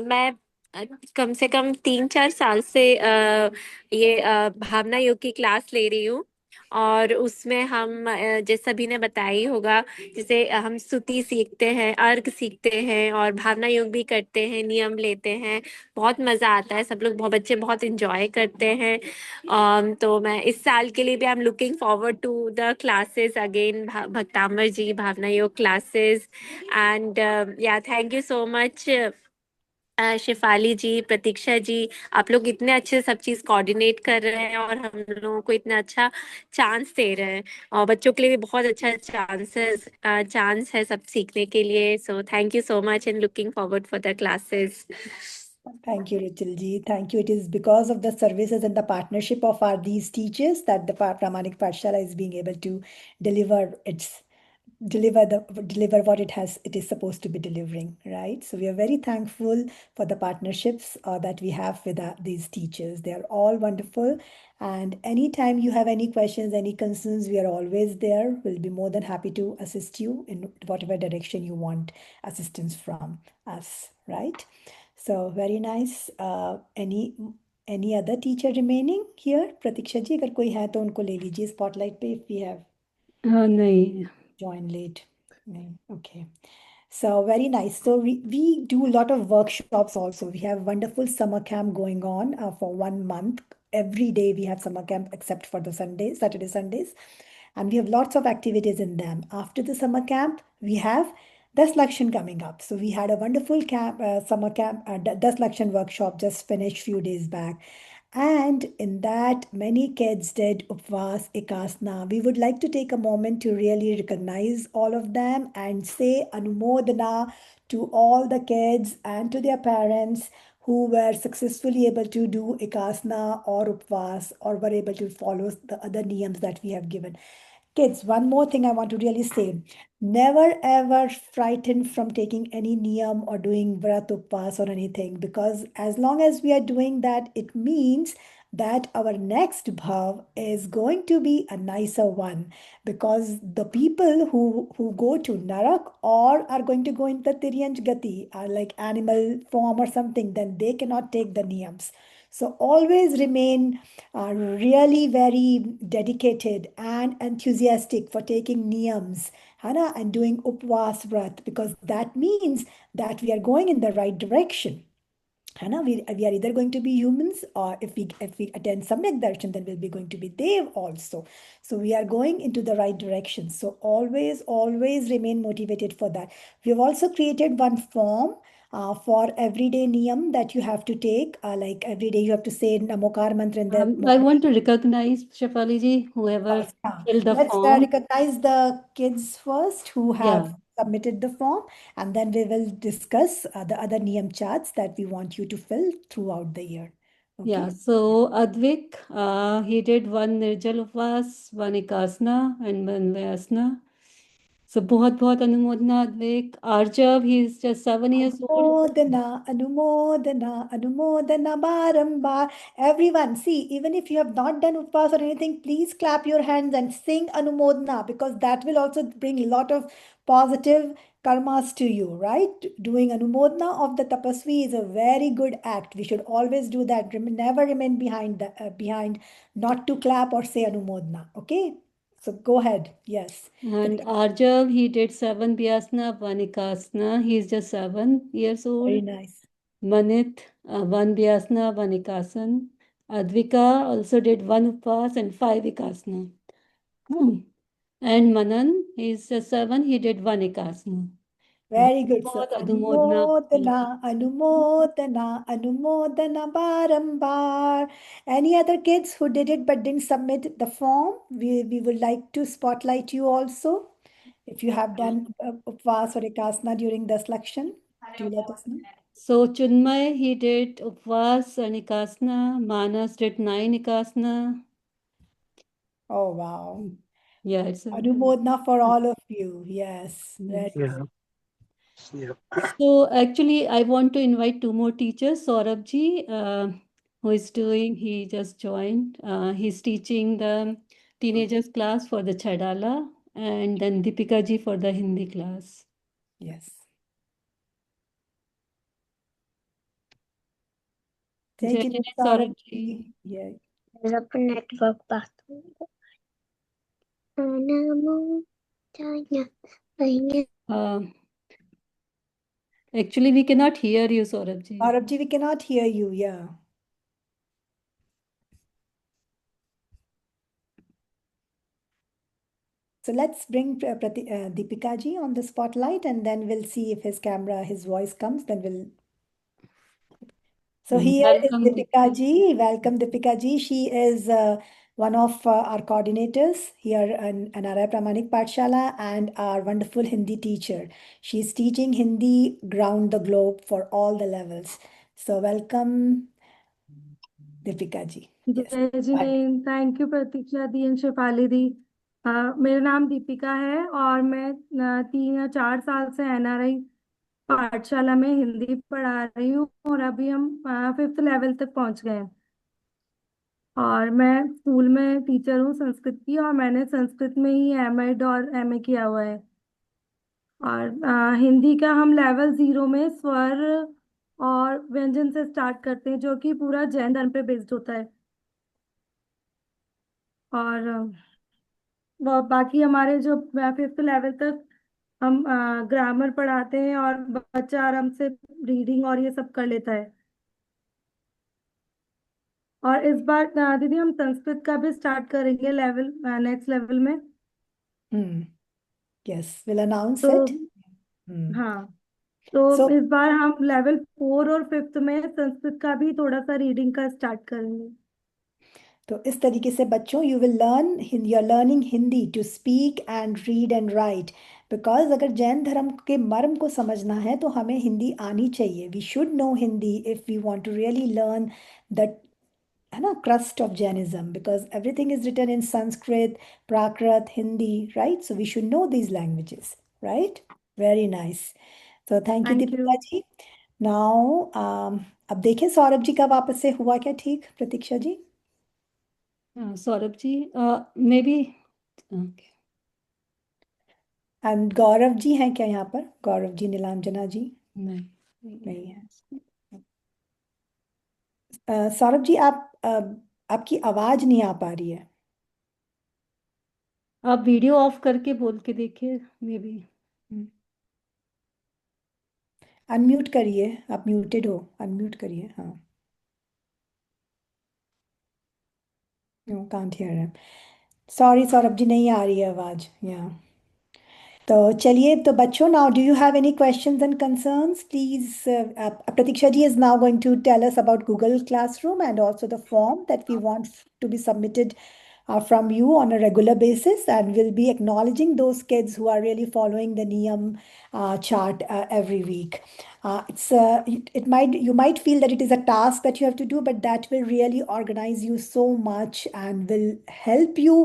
मैं कम से कम 3-4 साल से ये भावना योग की क्लास ले रही हूँ। और उसमें हम जैसे सभी ने बताया ही होगा, जैसे हम स्तुति सीखते हैं, अर्घ सीखते हैं और भावना योग भी करते हैं, नियम लेते हैं। बहुत मजा आता है, सब लोग बहुत बच्चे बहुत इंजॉय करते हैं। तो मैं इस साल के लिए भी I am looking forward to the classes again, Bhaktamar ji Bhavana yoga classes. And yeah thank you so much Shefali ji, Pratiksha ji, आप लोग इतने अच्छे सब चीज कोऑर्डिनेट कर रहे हैं और हम लोगों को इतना अच्छा चांस दे रहे हैं। और बच्चों के लिए भी बहुत अच्छा चांस है सब सीखने के लिए। सो thank you so much and looking forward for the classes. Thank you, Ruchil ji. Thank you. It is because of the services and the partnership of our these teachers that the Pramanik Pathshala is being able to deliver its deliver what it is supposed to be delivering, right? So we are very thankful for the partnerships that we have with these teachers. They are all wonderful, and anytime you have any questions, any concerns, we are always there. We'll be more than happy to assist you in whatever direction you want assistance from us, right? So very nice. Any other teacher remaining here? Pratiksha ji, अगर कोई है तो उनको ले लीजिए spotlight पे, if we have नहीं. joined late. No. Okay. So very nice. So we do a lot of workshops also. We have wonderful summer camp going on for 1 month. Every day we have summer camp except for the Sundays, Saturday, Sundays. And we have lots of activities in them. After the summer camp, we have Das Lakshan coming up. So we had a wonderful summer camp, Das Lakshan workshop just finished few days back. And in that, many kids did Upvas, Ekasna. We would like to take a moment to really recognize all of them and say Anumodana to all the kids and to their parents who were successfully able to do Ekasna or Upvas or were able to follow the other niyams that we have given. Kids, one more thing I want to really say. Never ever frighten from taking any niyam or doing vrat upvas or anything, because as long as we are doing that, it means that our next bhav is going to be a nicer one, because the people who go to narak or are going to go in the tiryanj gati are like animal form or something, then they cannot take the niyams. So always remain really very dedicated and enthusiastic for taking niyams, Hana, and doing upvas vrat, because that means that we are going in the right direction. Hana, we are either going to be humans, or if we attend Samyak Darshan, then we'll be going to be Dev also. So we are going into the right direction. So always remain motivated for that. We have also created one form for everyday niyam that you have to take. Like every day you have to say Namokar mantra in the I morning. want to recognize Shefali ji, whoever filled the Let's form. recognize the kids first who have Yeah. submitted the form, and then we will discuss the other niyam charts that we want you to fill throughout the year. Okay. Yeah, so Advik, he did one Nirjal Upvas, one Ekasna, and one Vyasna. So बहुत अनुमोदना Advik. Arjav, he's just 7 years old. Anumodana, barambar. Everyone, see, even if you have not done upvas or anything, please clap your hands and sing Anumodana, because that will also bring a lot of positive karmas to you, right? Doing Anumodana of the Tapasvi is a very good act. We should always do that. Never remain behind, not to clap or say Anumodana. Okay? So go ahead. Yes. And Arjav, he did 7 Vyasana, 1 Ikasana. He's just 7 years old. Very nice. Manit, 1 Vyasana, 1 Ikasan. Advika also did 1 Upas and 5 Ikasana. And Manan, he's just 7, he did 1 Ikasana. Very good, sir. Anumodana. Anumodana, barambar. Any other kids who did it but didn't submit the form? We would like to spotlight you also. If you have done Upvas or Ekasana during this lection, do let us know. So Chinmay, he did Upvas and Ikasana. Manas did 9 Ikasana. Oh, wow. Yeah, it's Anumodana for all of you. Yes. Very Yeah. Yeah. So actually, I want to invite 2 more teachers. Saurabh ji, who is doing, he just joined. He's teaching the teenagers class for the Chadala, and then Deepika ji for the Hindi class. Yes. Jai Take it, Jai Saurabh Saurabh ji. ji. Yeah. There's a network bathroom. Actually, we cannot hear you, Saurabh ji. Saurabh ji, we cannot hear you. Yeah. So let's bring Deepika ji on the spotlight, and then we'll see if his camera, his voice comes. Then we'll. So here is Welcome, Deepika ji. Welcome, Deepika ji. She is one of our coordinators here in NRI Pramanik Pathshala and our wonderful Hindi teacher. She's teaching Hindi ground the globe for all the levels. So welcome, Deepika ji. Yes. जय Jinendra, thank you Pratiksha di and Shefali di. मेरा नाम दीपिका है और मैं 3 या 4 साल से NRI पाठशाला में हिंदी पढ़ा रही हूँ और अभी हम 5th लेवल तक पहुंच गए हैं। और मैं स्कूल में टीचर हूँ संस्कृत की और मैंने संस्कृत में ही एमएड और एमए किया हुआ है। और हिंदी का हम लेवल 0 में स्वर और व्यंजन से स्टार्ट करते हैं, जो कि पूरा जैन धर्म पे बेस्ड होता है। और बाकी हमारे जो 5th लेवल तक हम ग्रामर पढ़ाते हैं और बच्चा आराम से रीडिंग और ये सब कर लेता है। और इस बार दीदी हम संस्कृत का भी स्टार्ट करेंगे लेवल नेक्स्ट लेवल में। Yes, we'll announce तो it. हाँ, तो So इस बार हम लेवल 4 और 5th में संस्कृत का भी थोड़ा सा रीडिंग का स्टार्ट करेंगे। तो इस तरीके से बच्चों you will learn you are learning Hindi to speak and read and write, because अगर जैन धर्म के मर्म को समझना है तो हमें हिंदी आनी चाहिए। We should know Hindi if we want to really learn that, है ना, crust of Jainism, because everything is written in Sanskrit, Prakrit, Hindi, right? So we should know these languages, right? Very nice. So thank you Deepika ji. Now अब देखें सौरभ जी का वापस से हुआ क्या ठीक, प्रतीक्षा जी? Saurabh ji, may be okay. And Gaurav ji हैं क्या यहाँ पर? गौरव जी, नीलांजना जी? नहीं है। सौरभ जी, आपकी आवाज नहीं आ पा रही है। आप वीडियो ऑफ करके बोल के देखिए, मे बी। अनम्यूट करिए, आप म्यूटेड हो, अनम्यूट करिए। हाँ, no, can't hear him. Sorry Saurabh ji, नहीं आ रही है आवाज यहाँ। तो चलिए, तो बच्चों, now do you have any questions and concerns? Please, Pratiksha ji is now going to tell us about Google classroom and also the form that we want to be submitted from you on a regular basis, and we'll be acknowledging those kids who are really following the Niyam chart every week. You might feel that it is a task that you have to do, but that will really organize you so much and will help you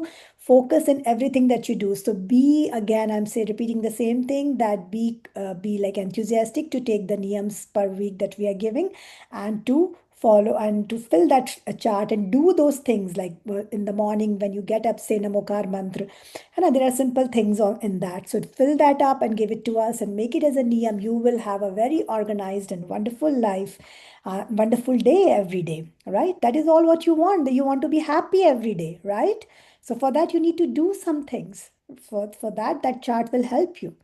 focus in everything that you do. So again, I'm repeating the same thing, that be like enthusiastic to take the niyams per week that we are giving, and to follow and to fill that chart and do those things like in the morning when you get up, say Namokar mantra. And there are simple things in that. So fill that up and give it to us and make it as a niyam. You will have a very organized and wonderful life, wonderful day every day, right? That is all what you want. You want to be happy every day, right? So for that, you need to do some things. For that chart will help you.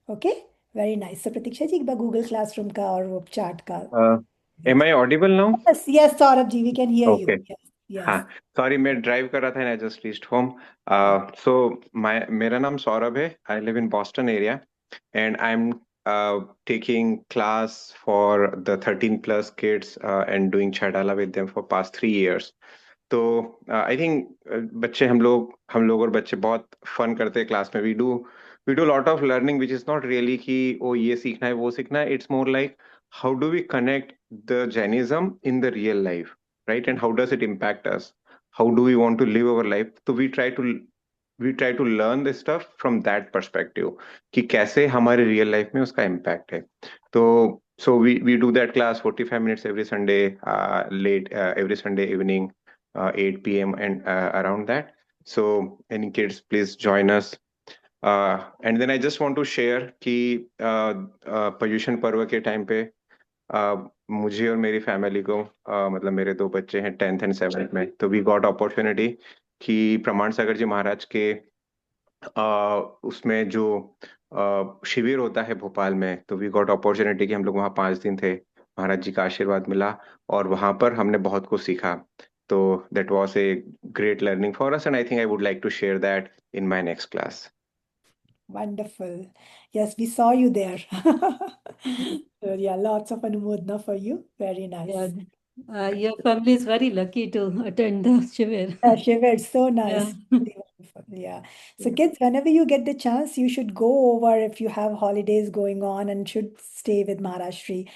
Okay? Very nice. So Pratiksha ji, एक बार Google Classroom का और वो chart का. Am I audible now? Yes, Saurabh ji, we can hear you. Okay. Yes. हाँ, sorry, मैं drive कर रहा था and I just reached home. So मेरा नाम सौरभ है. I live in Boston area and I'm taking class for the 13 plus kids and doing Chadala with them for past 3 years. तो I think बच्चे हम लोग और बच्चे बहुत फन करते हैं क्लास में. We do a lot of learning which is not really कि ओ ये सीखना है वो सीखना है. It's more like how do we connect the Jainism in the real life, right? And how does it impact us? How do we want to live our life? So we try to learn this stuff from that perspective कि कैसे हमारे real life में उसका impact है. तो so we do that class 45 minutes every Sunday, late every Sunday evening, 8 p.m. and around that. So any kids, please join us. And then I just want to share कि पर्यूषण पर्व के time पे मुझे और मेरी family को मतलब मेरे 2 बच्चे हैं 10th and 7th में, तो वी गॉट अपॉर्चुनिटी कि प्रमाण सागर जी महाराज के उसमें जो शिविर होता है भोपाल में, तो वी गॉट अपॉर्चुनिटी कि हम लोग वहाँ 5 दिन थे. महाराज जी का आशीर्वाद मिला और वहां पर हमने बहुत कुछ सीखा. तो that was a great learning for us and I think I would like to share that in my next class. Wonderful. Yes, we saw you there. So yeah, lots of anumodana for you. Very nice. Yeah. Your family is very lucky to attend the Shivir. Shiva, it's so nice. Yeah. Really wonderful. Yeah. So kids, whenever you get the chance, you should go over if you have holidays going on and should stay with Maharashri.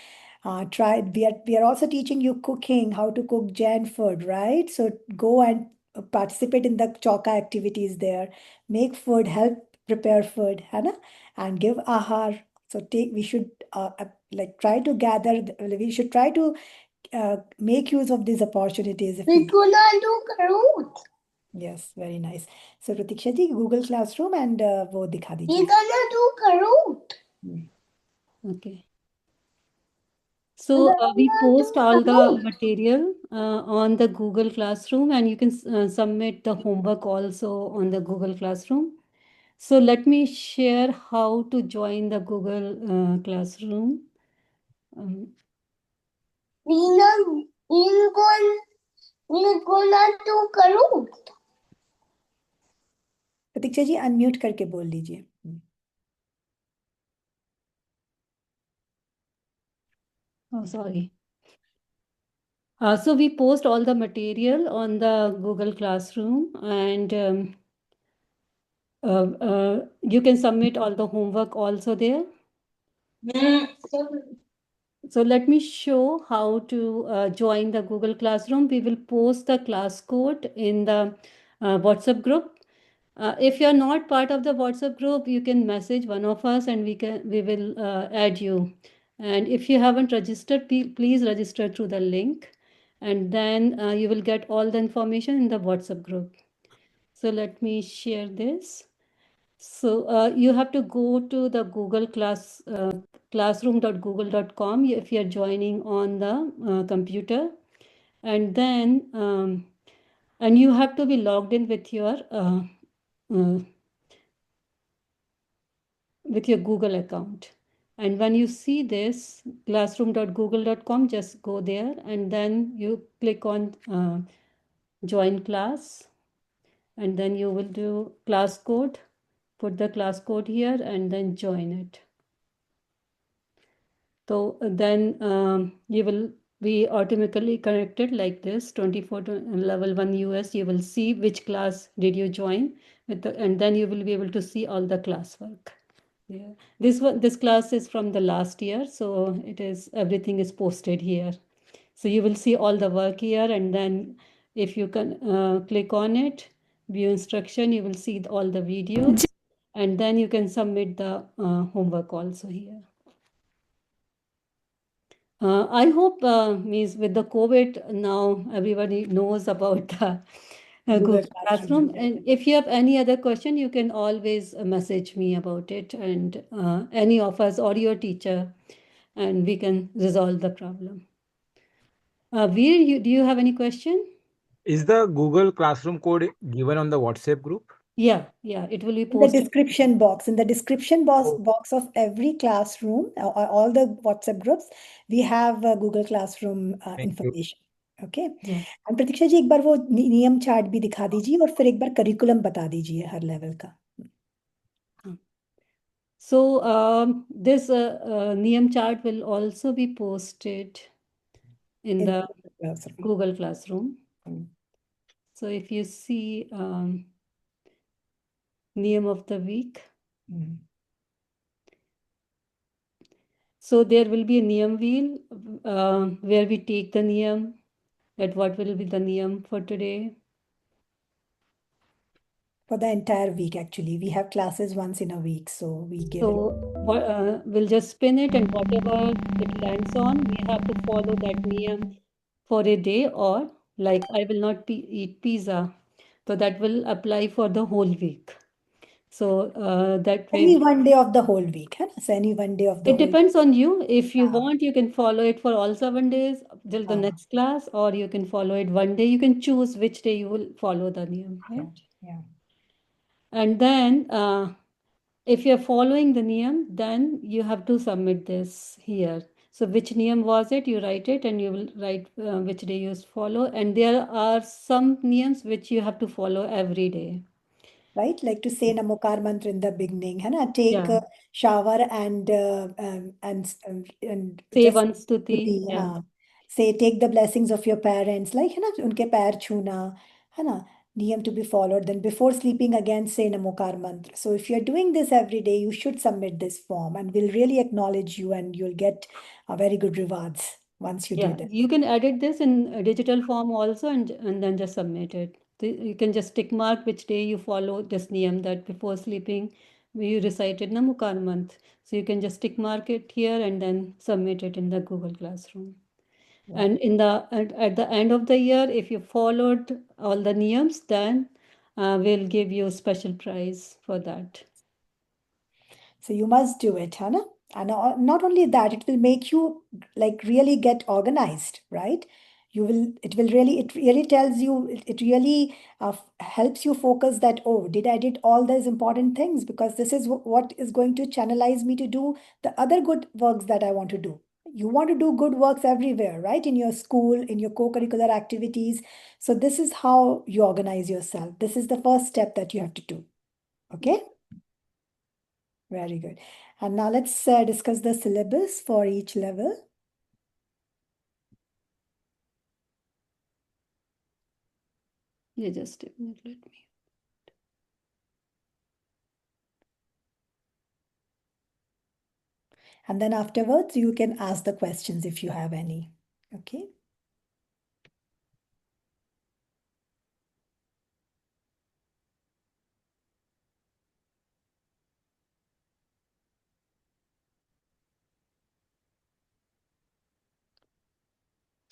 We are also teaching you cooking, how to cook Jain food, right? So go and participate in the chauka activities there. Make food, help prepare food, है ना? And give ahar. So we should like try to gather. We should try to make use of these opportunities. If we Yes, very nice. So Pratiksha ji, Google Classroom and वो दिखा दीजिए. Okay. So we post all the material on the Google Classroom and you can submit the homework also on the Google Classroom. So let me share how to join the Google Classroom. Pratiksha ji unmute करके बोल लीजिए. Oh, sorry. So we post all the material on the Google Classroom and you can submit all the homework also there. So let me show how to join the Google Classroom. We will post the class code in the WhatsApp group. If you're not part of the WhatsApp group, you can message one of us and we will add you. And if you haven't registered, please register through the link. And then you will get all the information in the WhatsApp group. So let me share this. So you have to go to the Google classroom.google.com if you're joining on the computer. And then, and you have to be logged in with your Google account. And when you see this classroom.google.com, just go there and then you click on join class. And then you will do class code, put the class code here and then join it. So then you will be automatically connected like this, 24 to level 1 US. You will see which class did you join with and then you will be able to see all the classwork. Yeah. This class is from the last year, so everything is posted here. So you will see all the work here and then if you can click on it, view instruction, you will see all the videos and then you can submit the homework also here. I hope, means with the COVID now, everybody knows about the Google Google Classroom. Classroom. And if you have any other question, you can always message me about it, and any of us or your teacher, and we can resolve the problem. Veer, do you have any question? Is the Google Classroom code given on the WhatsApp group? Yeah, it will be In the posted. description box of every classroom, all the WhatsApp groups, we have Google Classroom Thank you. information. Okay. Yeah. और प्रतीक्षा जी एक बार वो नियम chart भी दिखा दीजिए और फिर एक बार करिकुलम बता दीजिए हर लेवल का. So this Niyam chart will also be posted in the Google Classroom. So if you see Niyam of the week, so there will be a Niyam wheel where we take the Niyam, that what will be the Niyam for today. For the entire week, actually. We have classes once in a week, so we give it. So we'll just spin it, and whatever it lands on, we have to follow that Niyam for a day, or like I will not eat pizza. So that will apply for the whole week. So that way. Any one day of the whole week, huh? So any one day of the It whole depends on you. If you want, you can follow it for all 7 days till the next class, or you can follow it one day. You can choose which day you will follow the Niyam, right? Yeah. And then if you're following the Niyam, then you have to submit this here. So which Niyam was it? You write it, and you will write which day you follow. And there are some Niyams which you have to follow every day. Right, like to say Namokar mantra in the beginning, है ना? Take a shower and say just one stuti. Yeah. हाँ. Say take the blessings of your parents, like है ना? उनके पैर छूना, है ना? Niyam to be followed. Then before sleeping again, say Namokar mantra. So if you're doing this every day, you should submit this form, and we'll really acknowledge you, and you'll get very good rewards once you do this. You can edit this in a digital form also, and then just submit it. You can just tick mark which day you follow this Niyam, that before sleeping we recited Namokar mantra. So you can just tick mark it here and then submit it in the Google Classroom. Yeah. And at the end of the year, if you followed all the Niyams, then we'll give you a special prize for that. So you must do it, Hannah. And not only that, it will make you like really get organized, right? It really tells you, it really helps you focus that, oh, did I did all these important things? Because this is what is going to channelize me to do the other good works that I want to do. You want to do good works everywhere, right? In your school, in your co-curricular activities. So this is how you organize yourself. This is the first step that you have to do. Okay? Very good. And now let's discuss the syllabus for each level. Yeah, just a minute, let me. And then afterwards, you can ask the questions if you have any. Okay.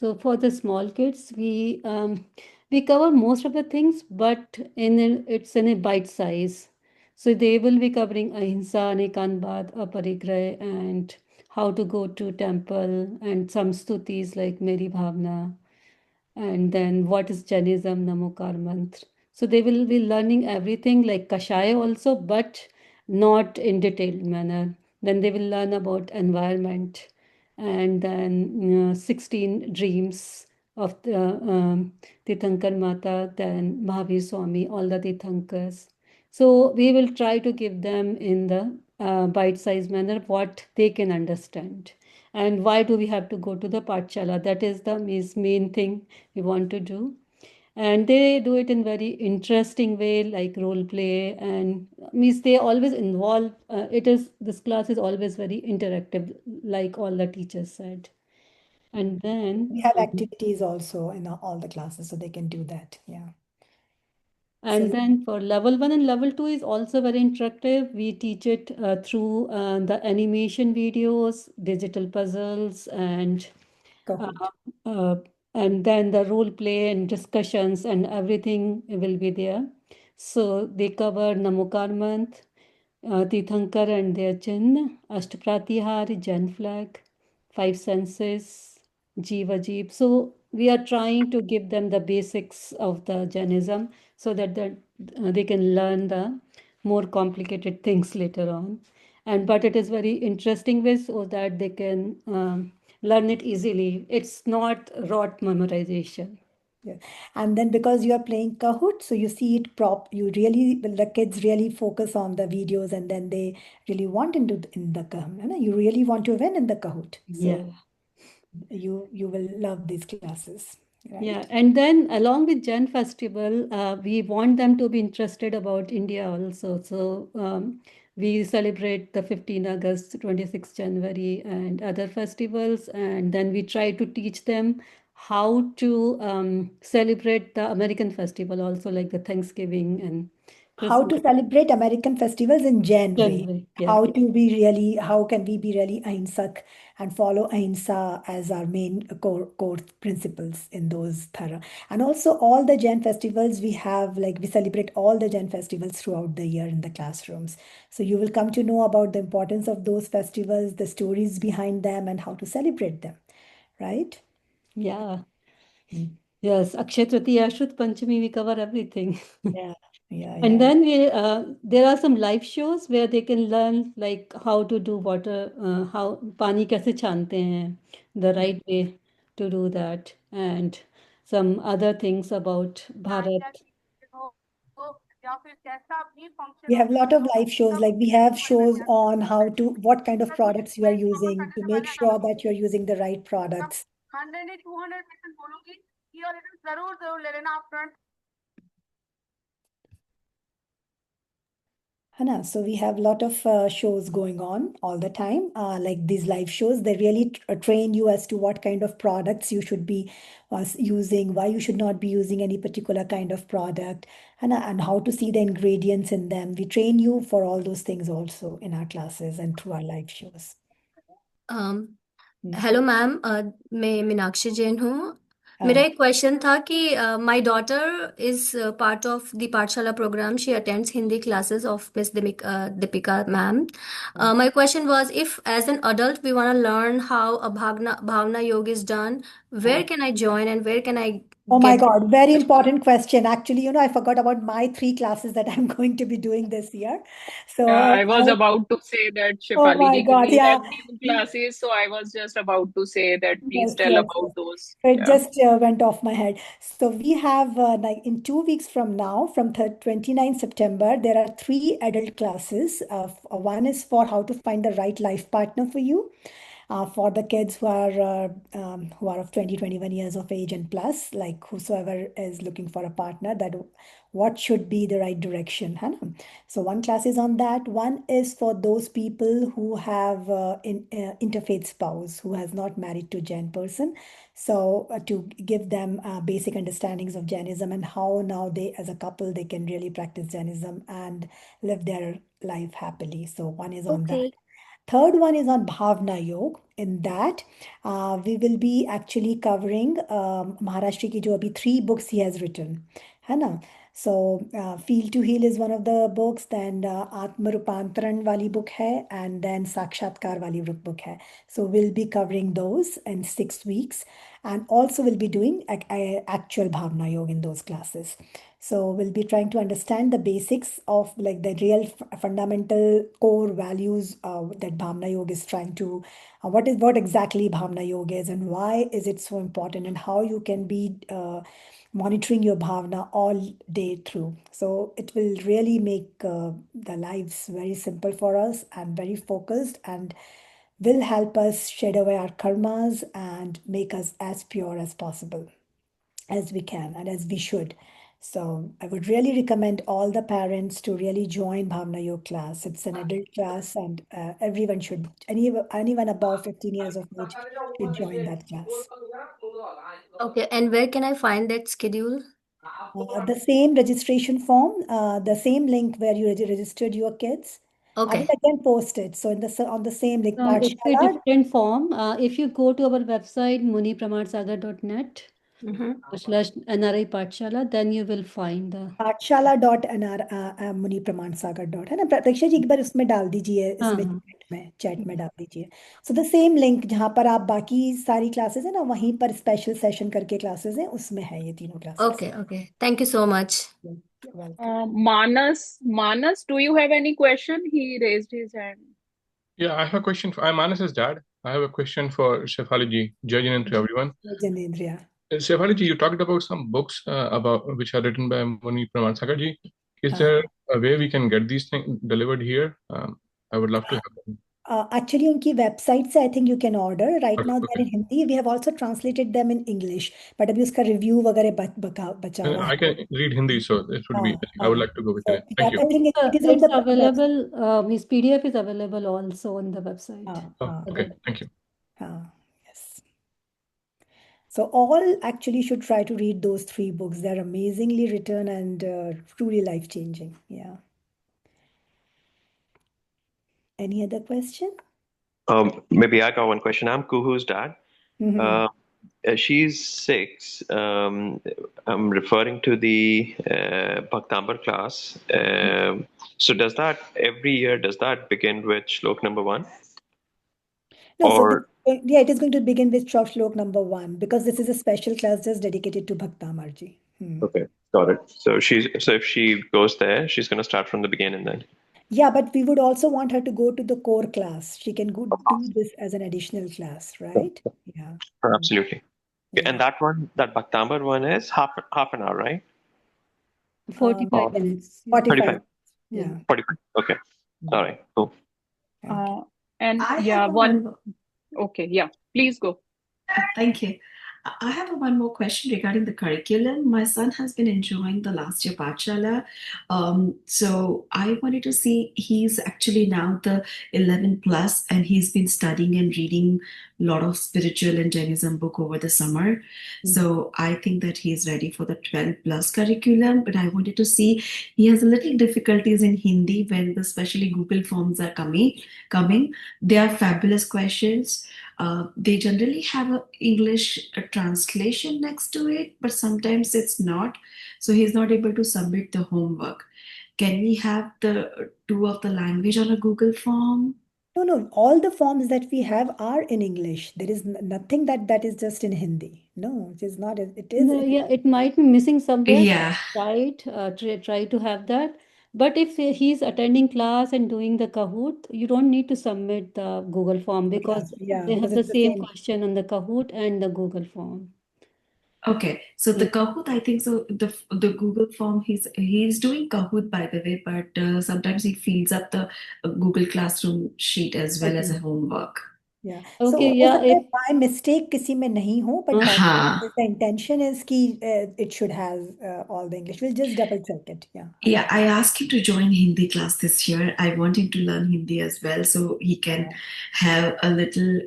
So for the small kids, we cover most of the things, but it's in a bite size. So they will be covering ahimsa, nekanbad, aparigraha, and how to go to temple, and some stutis like Meri Bhavna, and then what is Jainism, Namokar mantra. So they will be learning everything like Kashaya also, but not in detailed manner. Then they will learn about environment, and then 16 dreams of the Tirthankar Mata, then Mahavir Swami, all the Tirthankars. So we will try to give them in the bite-sized manner what they can understand. And why do we have to go to the Pathshala? That is the main thing we want to do. And they do it in very interesting way, like role play, and means they always involve. This class is always very interactive, like all the teachers said. And then we have activities also in all the classes, so they can do that. Yeah. And then for level 1 and level 2 is also very interactive. We teach it through the animation videos, digital puzzles, and Kahoot. And then the role play and discussions and everything will be there. So they cover Namokarmanth, Tirthankar and their Chin, Ashtapratihar, Jan flag, five senses, Jiva Jeep. So we are trying to give them the basics of the Jainism so that they can learn the more complicated things later on. And but it is very interesting way so that they can learn it easily. It's not rote memorization. Yeah. And then because you are playing Kahoot, so you see it you really, the kids really focus on the videos and then they really want in the Kahoot. You really want to win in the Kahoot. Yeah. So you will love these classes, Yeah, right? and then along with Jan Festival, we want them to be interested about India also. So we celebrate the 15 August, 26 January, and other festivals, and then we try to teach them how to celebrate the American festival also, like the Thanksgiving and How to Christmas. celebrate American festivals in January. January, yeah. How can we be really ahimsak and follow ahimsa as our main core principles in those thorough. And also all the Jain festivals we have, like we celebrate all the Jain festivals throughout the year in the classrooms. So you will come to know about the importance of those festivals, the stories behind them, and how to celebrate them, right? Yeah. Yes, Akshay Tritiya, Shuddh Panchami, we cover everything. Yeah, yeah, And yeah. then there are some live shows where they can learn like how to do water, how पानी कैसे छानते हैं, the right way to do that, and some other things about Bharat. We have a lot of live shows, like we have shows on what kind of products you are using to make sure that you're using the right products. Hana, so we have a lot of shows going on all the time, like these live shows. They really train you as to what kind of products you should be using, why you should not be using any particular kind of product, and how to see the ingredients in them. We train you for all those things also in our classes and through our live shows. Hello ma'am, मैं मीनाक्षी जैन हूँ। मेरा एक question था कि my daughter is part of the Pathshala programme, she attends Hindi classes of miss Deepika ma'am. My question was, if as an adult we want to learn how a Bhavana yoga is done, where can I join and where can I Oh my get God, very important question. Actually, I forgot about my 3 classes that I'm going to be doing this year. So, Yeah, I was about to say that, oh Shefali my ji, God, we yeah. have new classes, so I was just about to say that please Yes, tell yes, about yes. those. It Yeah. just went off my head. So we have like in 2 weeks from now, from 29 September, there are 3 adult classes. One is for how to find the right life partner for you. For the kids who are of 20, 21 years of age and plus, like whosoever is looking for a partner, that what should be the right direction. Hannah? So one class is on that. One is for those people who have interfaith spouse who has not married to Jain person. So to give them basic understandings of Jainism and how now they, as a couple, they can really practice Jainism and live their life happily. So one is on that. Third one is on Bhavna Yoga. In that, we will be actually covering Maharashtra ki jo abhi 3 books he has written. है ना? So, Feel to Heal is one of the books, then Atma Rupantaran wali book hai, and then Sakshatkar wali book hai. So, we'll be covering those in 6 weeks, and also we'll be doing actual Bhavna Yoga in those classes. So we'll be trying to understand the basics of like the real fundamental core values that Bhavna Yoga is trying to, what exactly Bhavna Yoga is and why is it so important and how you can be monitoring your Bhavna all day through. So it will really make the lives very simple for us and very focused and will help us shed away our karmas and make us as pure as possible, as we can and as we should. So I would really recommend all the parents to really join Bhavna Yoga class. It's an adult class and everyone should, anyone above 15 years of age should join that class. Okay, and where can I find that schedule? The same registration form, the same link where you registered your kids. I Okay. will again post it. So on the same link, It's a Pathshala. different form. If you go to our website, munipramatsagar.net / NRI Pathshala, then you will find the pathshala.munipramatsagar. है ना प्रतीक्षा जी, एक बार उसमें डाल दीजिए, इसमें chat में डाल दीजिए. So the same link जहाँ पर आप बाकी सारी क्लासेस है ना, वहीं पर स्पेशल सेशन करके क्लासेस हैं, उसमें है ये तीनों classes. Okay, okay. Thank you so much. You're welcome. Manas, do you have any question? He raised his hand. Yeah, I have a question. I'm Manas's dad. I have a question for Shefali ji. Jai Jinendra, everyone. Janendra. Shefali ji, you talked about some books about which are written by Muni Pramatsagar ji. Is there a way we can get these things delivered here? I would love to have them. Actually, उनकी website से I think you can order. Right now they're Okay. in Hindi. We have also translated them in English. But अभी उसका review वगैरह बचा हुआ I है. can read Hindi, so it would be. I would like to go with it. Thank you. I think it is on It's the available. His PDF is available also on the website. Oh, okay. Thank you. Yes. So all actually should try to read those 3 books. They're amazingly written and truly life-changing. Yeah. Any other question? Maybe I got one question. I'm Kuhu's dad. She's 6. I'm referring to the Bhaktambar class. So does that every year, does that begin with shlok number 1? No, Or yeah, it is going to begin with shlok number 1 because this is a special class just dedicated to Bhaktamar ji. okay, got it. So if she goes there, she's going to start from the beginning then. Yeah, but we would also want her to go to the core class. She can go do this as an additional class, right? Yeah. Absolutely. Okay, and that Bhaktambar one is half an hour, right? 45 minutes. 35. Yeah. 45. Okay. All right. Cool. And I yeah, have one. Okay, yeah. Please go. Thank you. I have one more question regarding the curriculum. My son has been enjoying the last year Pathshala. So I wanted to see, he's actually now the 11 plus and he's been studying and reading a lot of spiritual and Jainism book over the summer. So I think that he's ready for the 12 plus curriculum, but I wanted to see, he has a little difficulties in Hindi when especially Google Forms are coming. They are fabulous questions. They generally have an English translation next to it, but sometimes it's not. So he's not able to submit the homework. Can we have the 2 of the language on a Google form? No. All the forms that we have are in English. There is nothing that is just in Hindi. No, it is not. It is. No, yeah, it might be missing somewhere. Yeah. Right. Try to have that. But if he's attending class and doing the Kahoot, you don't need to submit the Google form because Yeah, they because have the it's the same same. question on the Kahoot and the Google form. Okay, so the Kahoot, I think so. The Google form, he's doing Kahoot by the way, but sometimes he fills up the Google Classroom sheet as well as a homework. Yeah. Okay, So yeah, by mistake किसी में नहीं हो, but हाँ. the intention is कि it should have all the English. We'll just double check it. Yeah. Yeah, I asked him to join Hindi class this year. I want him to learn Hindi as well so he can have a little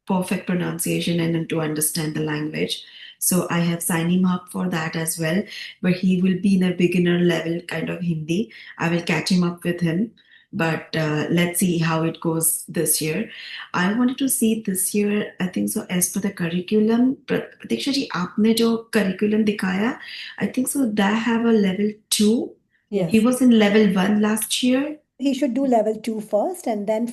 perfect pronunciation and to understand the language. So I have signed him up for that as well, but he will be in a beginner level kind of Hindi. I will catch him up with him, but let's see how it goes this year. I wanted to see this year, I think so, as per the curriculum. Pratiksha ji, aapne jo curriculum dikhaya, I think so, that have a level 2. Yes. He was in level 1 last year. He should do level 2 first, and then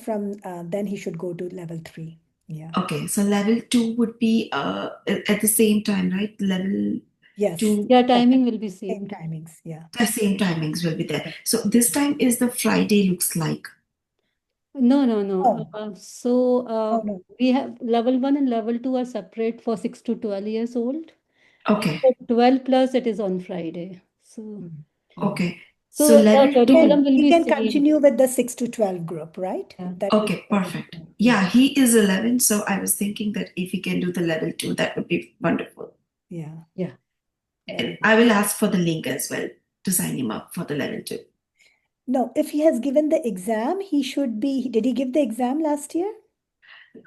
then he should go to level 3. Yeah. Okay, so level 2 would be at the same time, right? Level Yes. 2. Yeah, timing will be Same same. timings. Yeah. The same timings will be there. So this time is the Friday looks like. No. Oh. No. We have level 1 and level 2 are separate for 6 to 12 years old. Okay. For 12 plus, it is on Friday. So, Okay. so So the level 2. curriculum will We be can same. continue with the 6 to 12 group, right? That would Okay, be perfect. Yeah, he is 11, so I was thinking that if he can do the level 2, that would be wonderful. Yeah. And I will ask for the link as well to sign him up for the level 2. No, if he has given the exam, he should be. Did he give the exam last year?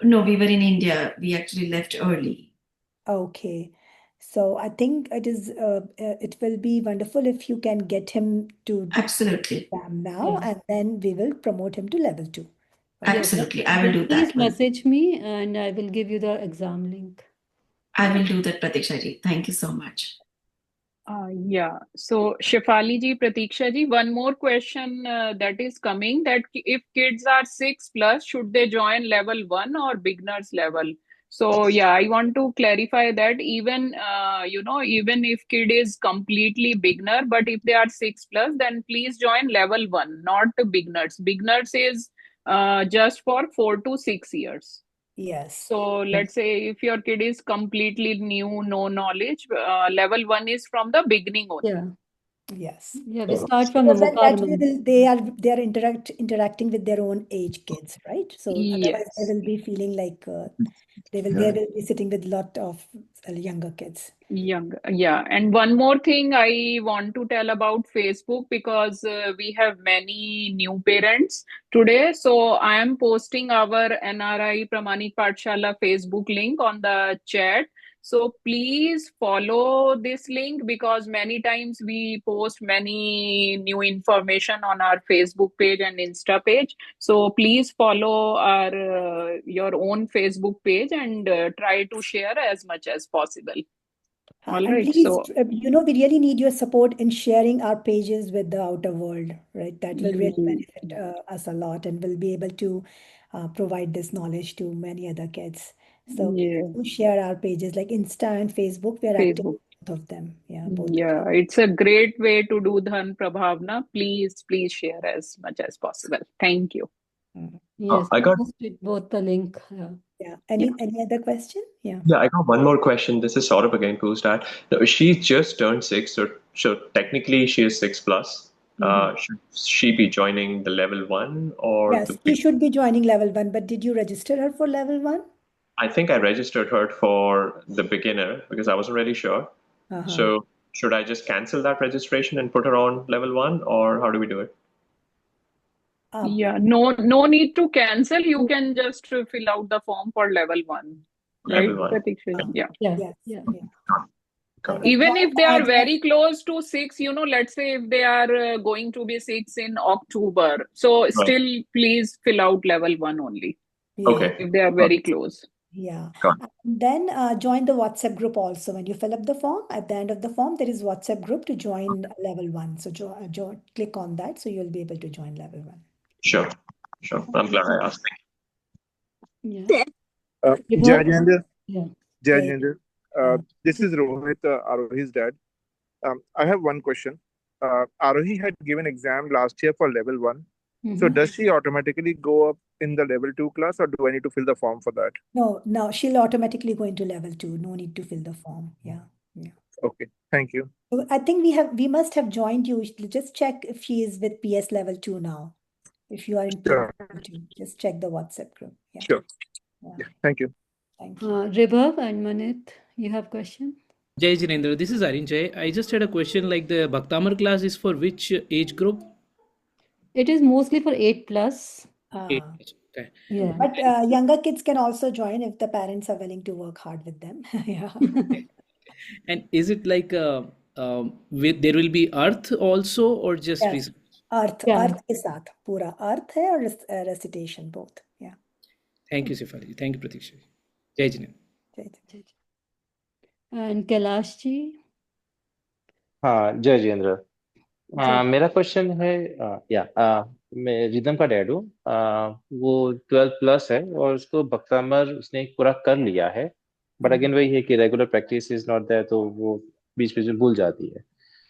No, we were in India. We actually left early. Okay. So I think it will be wonderful if you can get him to do Absolutely. exam now, Yeah. and then we will promote him to level 2. Yes, Absolutely. I will do please that. message me and I will give you the exam link. I will do that, Pratiksha ji. Thank you so much. Yeah. So Shefali ji, Pratiksha ji, one more question that is coming, that if kids are 6 plus, should they join level 1 or beginners level? So yeah, I want to clarify that even even if kid is completely beginner, but if they are 6 plus, then please join level 1, not the beginners. Beginners is just for 4 to 6 years. Yes. So let's say if your kid is completely new, no knowledge, level 1 is from the beginning only. Yeah. Yes. Yeah, we start from the Because then that way Mukarram. they are interacting with their own age kids, right? So otherwise they Yes. will be feeling like they will be sitting with lot of younger kids. Yeah. And one more thing I want to tell about Facebook, because we have many new parents today. So I am posting our NRI Pramanik Pathshala Facebook link on the chat. So please follow this link, because many times we post many new information on our Facebook page and Insta page. So please follow our your own Facebook page and try to share as much as possible. All And right. please, So we really need your support in sharing our pages with the outer world, right? That will really benefit us a lot, and we'll be able to provide this knowledge to many other kids. So please yeah, do share our pages like Insta and Facebook. We are active Facebook. on both of them. Yeah, both. Yeah, it's a great way to do Dhan Prabhavna. Please share as much as possible. Thank you. Yes, I got posted both the link. Yeah. Any other question? Yeah. yeah, I got one more question. This is Saurabh again, who's that? No, she just turned 6, so technically she is 6 plus. Should she be joining the level 1 or Yes, she should be joining level 1, but did you register her for level 1? I think I registered her for the beginner because I wasn't really sure. So should I just cancel that registration and put her on level 1, or how do we do it? Yeah, no need to cancel. You can just fill out the form for level 1, right, Level 1. Pratiksha? Yeah. Yes. Even if they are very close to 6, let's say if they are going to be 6 in October, so still please fill out level 1 only. Okay. If they are very close. Yeah. Then join the WhatsApp group also. When you fill up the form, at the end of the form, there is WhatsApp group to join level 1. So click on that, so you'll be able to join level 1. Sure. I'm glad I asked. Yeah. Jayendra. Yeah. Jayendra. This is Rohit, Arohi's dad. I have one question. Arohi had given exam last year for level 1. So does she automatically go up in the level 2 class, or do I need to fill the form for that? No, she'll automatically go into level 2. No need to fill the form. Yeah. Okay, thank you. So I think we must have joined you. Just check if she is with PS level 2 now. If you are in PS level 2, just check the WhatsApp group. Yeah. Sure. Yeah, thank you. Thank you. Ribhav and Manit, you have question? Jai Jinendra, this is Arin Jai. I just had a question, like the Bhaktamar class is for which age group? It is mostly for 8 plus. 8 plus, okay. Yeah. But younger kids can also join if the parents are willing to work hard with them. Yeah. And is it like there will be earth also, or just Yes. research? अर्थ के साथ पूरा अर्थ है और recitation both. Yeah. Thank you, Shefali ji. Thank you, Pratiksha ji. Jai Jinendra. And Kailash ji? हाँ, जय जितेंद्र। मेरा question है, मैं रिदम का डैड हूँ। वो 12 प्लस है और उसको बख्तामर उसने पूरा कर लिया है, बट अगेन वही है कि regular practice is not there, तो वो बीच में भूल जाती है।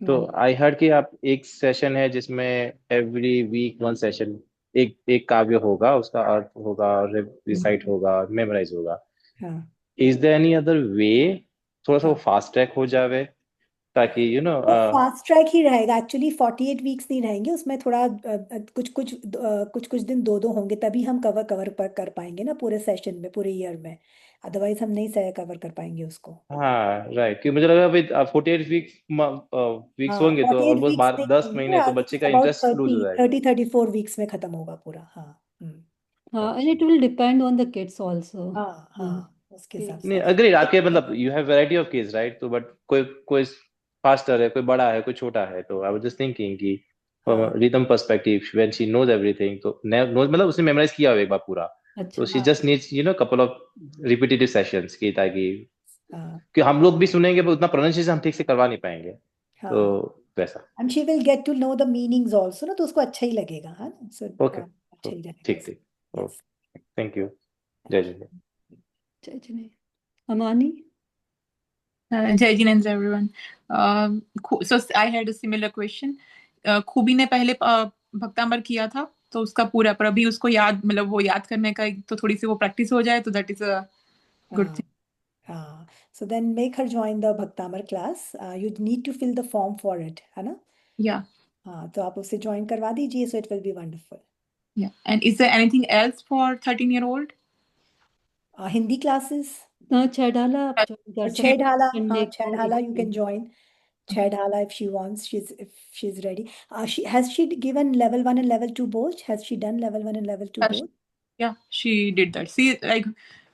तो आई हर्ड कि आप एक सेशन है जिसमें एवरी वीक 1 सेशन एक काव्य होगा, उसका अर्थ होगा, रिसाइट होगा, मेमोराइज होगा। Is there any other way थोड़ा सा वो फास्ट ट्रैक हो जावे, ताकि फास्ट ट्रैक ही रहेगा। एक्चुअली 48 वीक्स नहीं रहेंगे उसमें, थोड़ा कुछ दिन दो होंगे, तभी हम कवर कर पाएंगे ना पूरे सेशन में, पूरे ईयर में। अदरवाइज हम नहीं कवर कर पाएंगे उसको। हाँ राइट, कि मुझे लगा विद 48 वीक्स होंगे तो ऑलमोस्ट 10 महीने, तो बच्चे का इंटरेस्ट लूज हो जाएगा। 34 वीक्स में खत्म होगा पूरा। and it will depend on the kids also. उसके हिसाब से नहीं अग्री आपके मतलब you have variety of kids right, तो बट कोई कोई फास्टर है, कोई बड़ा है, कोई छोटा है, तो आई वाज जस्ट थिंकिंग कि हाँ rhythm perspective when she knows everything, तो मतलब उसने मेमोराइज किया हो एक बार पूरा, तो शी हाँ just needs couple of repetitive sessions की, ताकि हाँ कि हम लोग भी सुनेंगे पर उतना प्रोनाउंसिएशन हम ठीक से करवा नहीं पाएंगे, तो हाँ वैसा। And she will get to know the meanings also ना, तो उसको अच्छा ही लगेगा, है ना, सो ओके अच्छा ही रहेगा ठीक उसको। ठीक, यस थैंक यू, जय जिनेंद्र। जय जिनेंद्र। अमानी? Jai Jinendra, everyone. So I had a similar question. खूबी ने पहले भक्तांबर किया था, तो उसका पूरा, पर अभी उसको याद, मतलब वो याद करने का तो थोड़ी सी वो प्रैक्टिस हो जाए, तो दैट इज अ गुड हाँ थिंग. हाँ, so then make her join the Bhaktamar class. You need to fill the form for it, है ना? Yeah, हाँ, तो आप उसे ज्वाइन करवा दीजिए, so it will be wonderful. yeah. And is there anything else for 13-year-old? Hindi classes. हाँ, छेड़ाला आप ज्वाइन कर सकते हैं Chedhala, संडे हाँ, को Chedhala you can evening। join. Chedhala if she wants, if she's ready. Has she given level 1 and level 2 both? Has she done level 1 and level 2 both? Yeah, she did that. See, like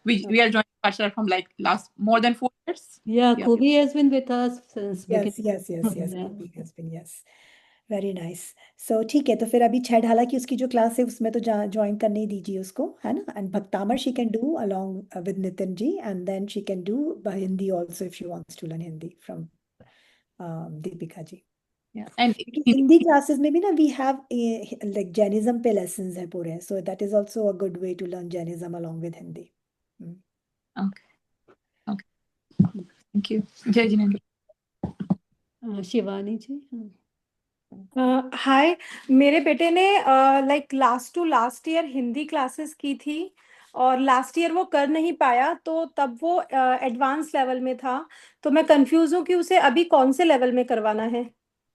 we are joining Pachara from like last more than 4 years. Yeah, Yeah. Kubi has been with us since Yes, beginning. yes, yes, yes. Yeah. Kubi has been, yes. Very nice. So ठीक है, तो फिर अभी छेड़हाला की उसकी जो class है उसमें तो ज्वाइन करने ही दीजिए उसको, है ना? And Bhaktamar she can do along with Nitin ji, and then she can do Hindi also if she wants to learn Hindi from Deepika ji. Yeah. And Hindi classes में भी ना we have like Jainism पे lessons है पूरे, so that is also a good way to learn Jainism along with Hindi. Okay. Thank you. Jai Jinendra. Shivani जी? हाय, मेरे बेटे ने like last to last year Hindi classes की थी और लास्ट ईयर वो कर नहीं पाया, तो तब वो एडवांस लेवल में था, तो मैं कंफ्यूज हूँ कि उसे अभी कौन से लेवल में करवाना है।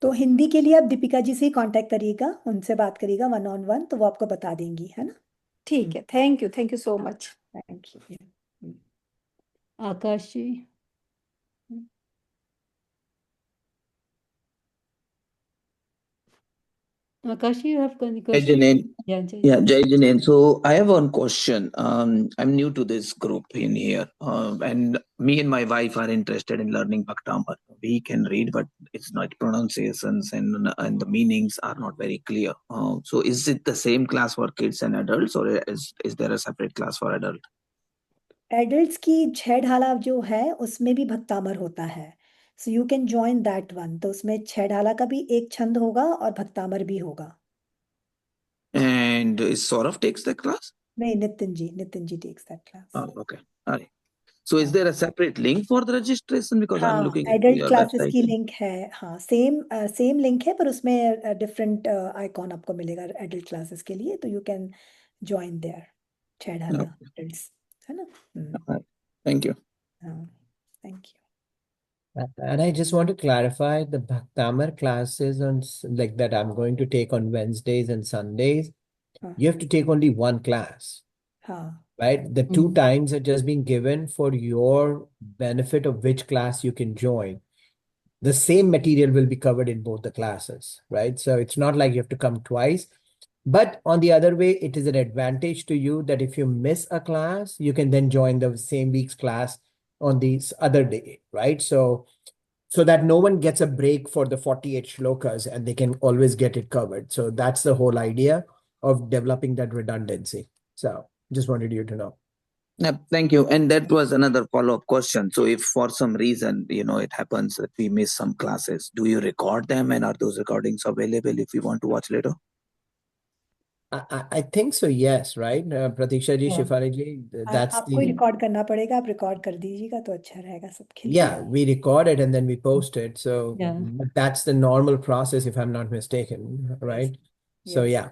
तो हिंदी के लिए आप दीपिका जी से ही कांटेक्ट करिएगा, उनसे बात करिएगा 1-on-1, तो वो आपको बता देंगी, है ना? ठीक है, thank you so much. Thank you. Akash ji? Akash, you have any Jai question? Jinen. Yeah, Jai Yeah, Jinen. Jai Jinen. So I have one question. I'm new to this group in here, and me and my wife are interested in learning Bhaktamar. We can read, but it's not pronunciations and the meanings are not very clear. So is it the same class for kids and adults, or is there a separate class for adult? Adults की छेड़हाला जो है उसमें भी भक्तामर होता है, so you can join that one. तो उसमें छेड़हाला का भी एक छंद होगा और भक्तामर भी होगा। And is Saurav takes that class? नहीं, Nitin ji takes that class. Oh, okay. All right. So is there a separate link for the registration? Because I'm हाँ, looking at adult your classes website. की लिंक है, हाँ, same link है, पर उसमें different icon आपको मिलेगा एडल्ट क्लासेस के लिए, तो यू कैन ज्वाइन देयर छेड़हाला एडल्ट्स, है ना? All right. Thank you. हाँ, thank you. And I just want to clarify the Bhaktamar classes like that I'm going to take on Wednesdays and Sundays. You have to take only one class, हाँ, right? The two times are just being given for your benefit of which class you can join. The same material will be covered in both the classes, right? So it's not like you have to come twice. But on the other way, it is an advantage to you that if you miss a class, you can then join the same week's class on the other day, right? So that no one gets a break for the 48 shlokas and they can always get it covered. So that's the whole idea of developing that redundancy. So just wanted you to know. Yeah, thank you. And that was another follow-up question. So if for some reason, it happens that we miss some classes, do you record them, and are those recordings available if we want to watch later? I think so, yes, right? Pratiksha ji, हाँ, Shefali ji, that's आपको ही the... record करना पड़ेगा, आप record कर दीजिएगा तो अच्छा रहेगा सबके लिए। Yeah, we record it and then we post it. So Yeah. that's the normal process, if I'm not mistaken, right? So Yes. yeah.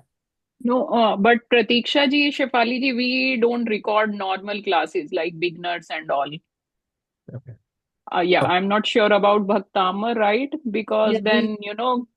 No, but Pratiksha ji, Shefali ji, we don't record normal classes like beginners and all. Okay. Yeah, I'm not sure about Bhaktamar, right? Because Yeah, then,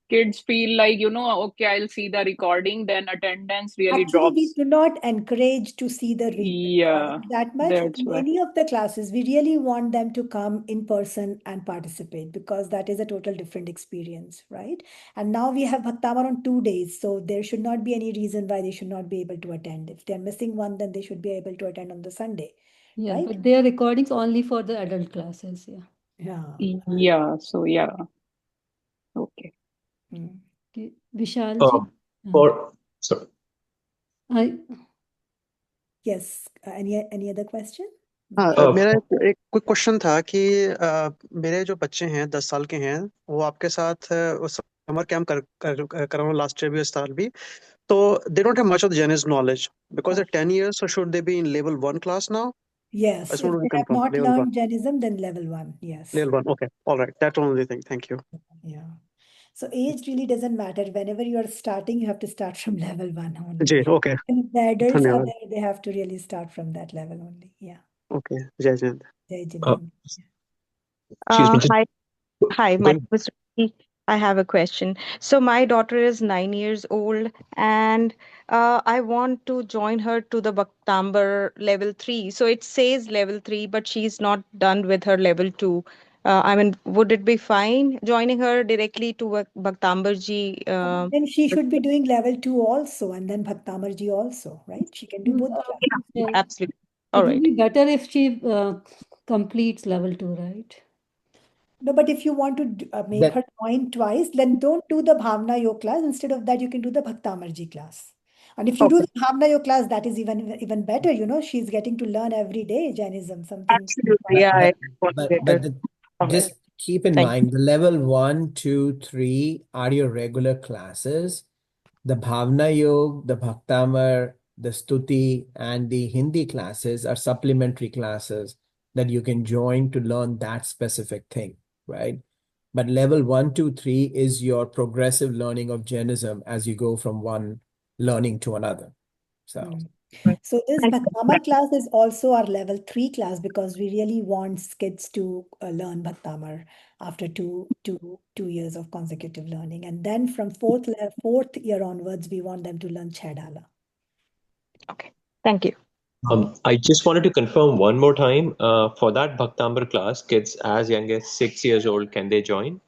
kids feel like, okay, I'll see the recording, then attendance really Actually, we drops. do not encourage to see the Yeah, recording that much. that's In why. any of the classes, we really want them to come in person and participate, because that is a total different experience, right? And now we have Bhaktamar on 2 days, so there should not be any reason why they should not be able to attend. If they're missing one, then they should be able to attend on the Sunday, Yeah, right? but they are recordings only for the adult classes. Yeah. Yeah. Yeah, so yeah. Okay. Okay. Vishal ji. For sorry. I Yes. Any other question? हाँ Uh, मेरा एक quick question था कि मेरे जो बच्चे हैं 10 साल के हैं वो आपके साथ समर कैंप कर रहा हूँ लास्ट ईयर भी इस साल भी तो they don't have much of Jainism knowledge because at 10 years so should they be in level 1 class now? Yes. I just If wanted to they have confirm not level 1. learned Jainism, then level 1. Yes. Level 1. Okay. All right. That's the only thing. Thank you. Yeah. So age really doesn't matter. Whenever you are starting, you have to start from level 1 only. जी okay. And if the adults are धन्यवाद. there, they have to really start from that level only. Yeah. Okay. जय Hind. Jai uh, Jinendra. excuse me, just Hi, my going. name is Ruchi. I have a question. So my daughter is 9 years old, and I want to join her to the Bhaktambar level 3. So it says level 3, but she's not done with her level 2. I mean, would it be fine joining her directly to Bhaktambar ji? Then she should be doing level 2 also, and then Bhaktamarji also, right? She can do both the classes. Yeah, absolutely. It All would right. be better if she completes level 2, right? No, but if you want to make That her join twice, then don't do the Bhavna Yoga class. Instead of that, you can do the Bhaktamarji class. And if you do Okay. the Bhavna Yoga class, that is even better. You know, she's getting to learn every day Jainism, something. Absolutely. Yeah, I want to get her. All right. just keep in Thank mind the level 1, 2, 3 are your regular classes. The Bhavna Yoga, the Bhaktamar, the Stuti, and the Hindi classes are supplementary classes that you can join to learn that specific thing, right? But level 1, 2, 3 is your progressive learning of Jainism as you go from one learning to another. So, So this Bhaktamar class is also our level 3 class because we really want kids to learn Bhaktamar after two years of consecutive learning. And then from fourth year onwards, we want them to learn Chaidala. Okay. Thank you. I just wanted to confirm one more time. For that Bhaktambar class, kids as young as 6 years old, can they join?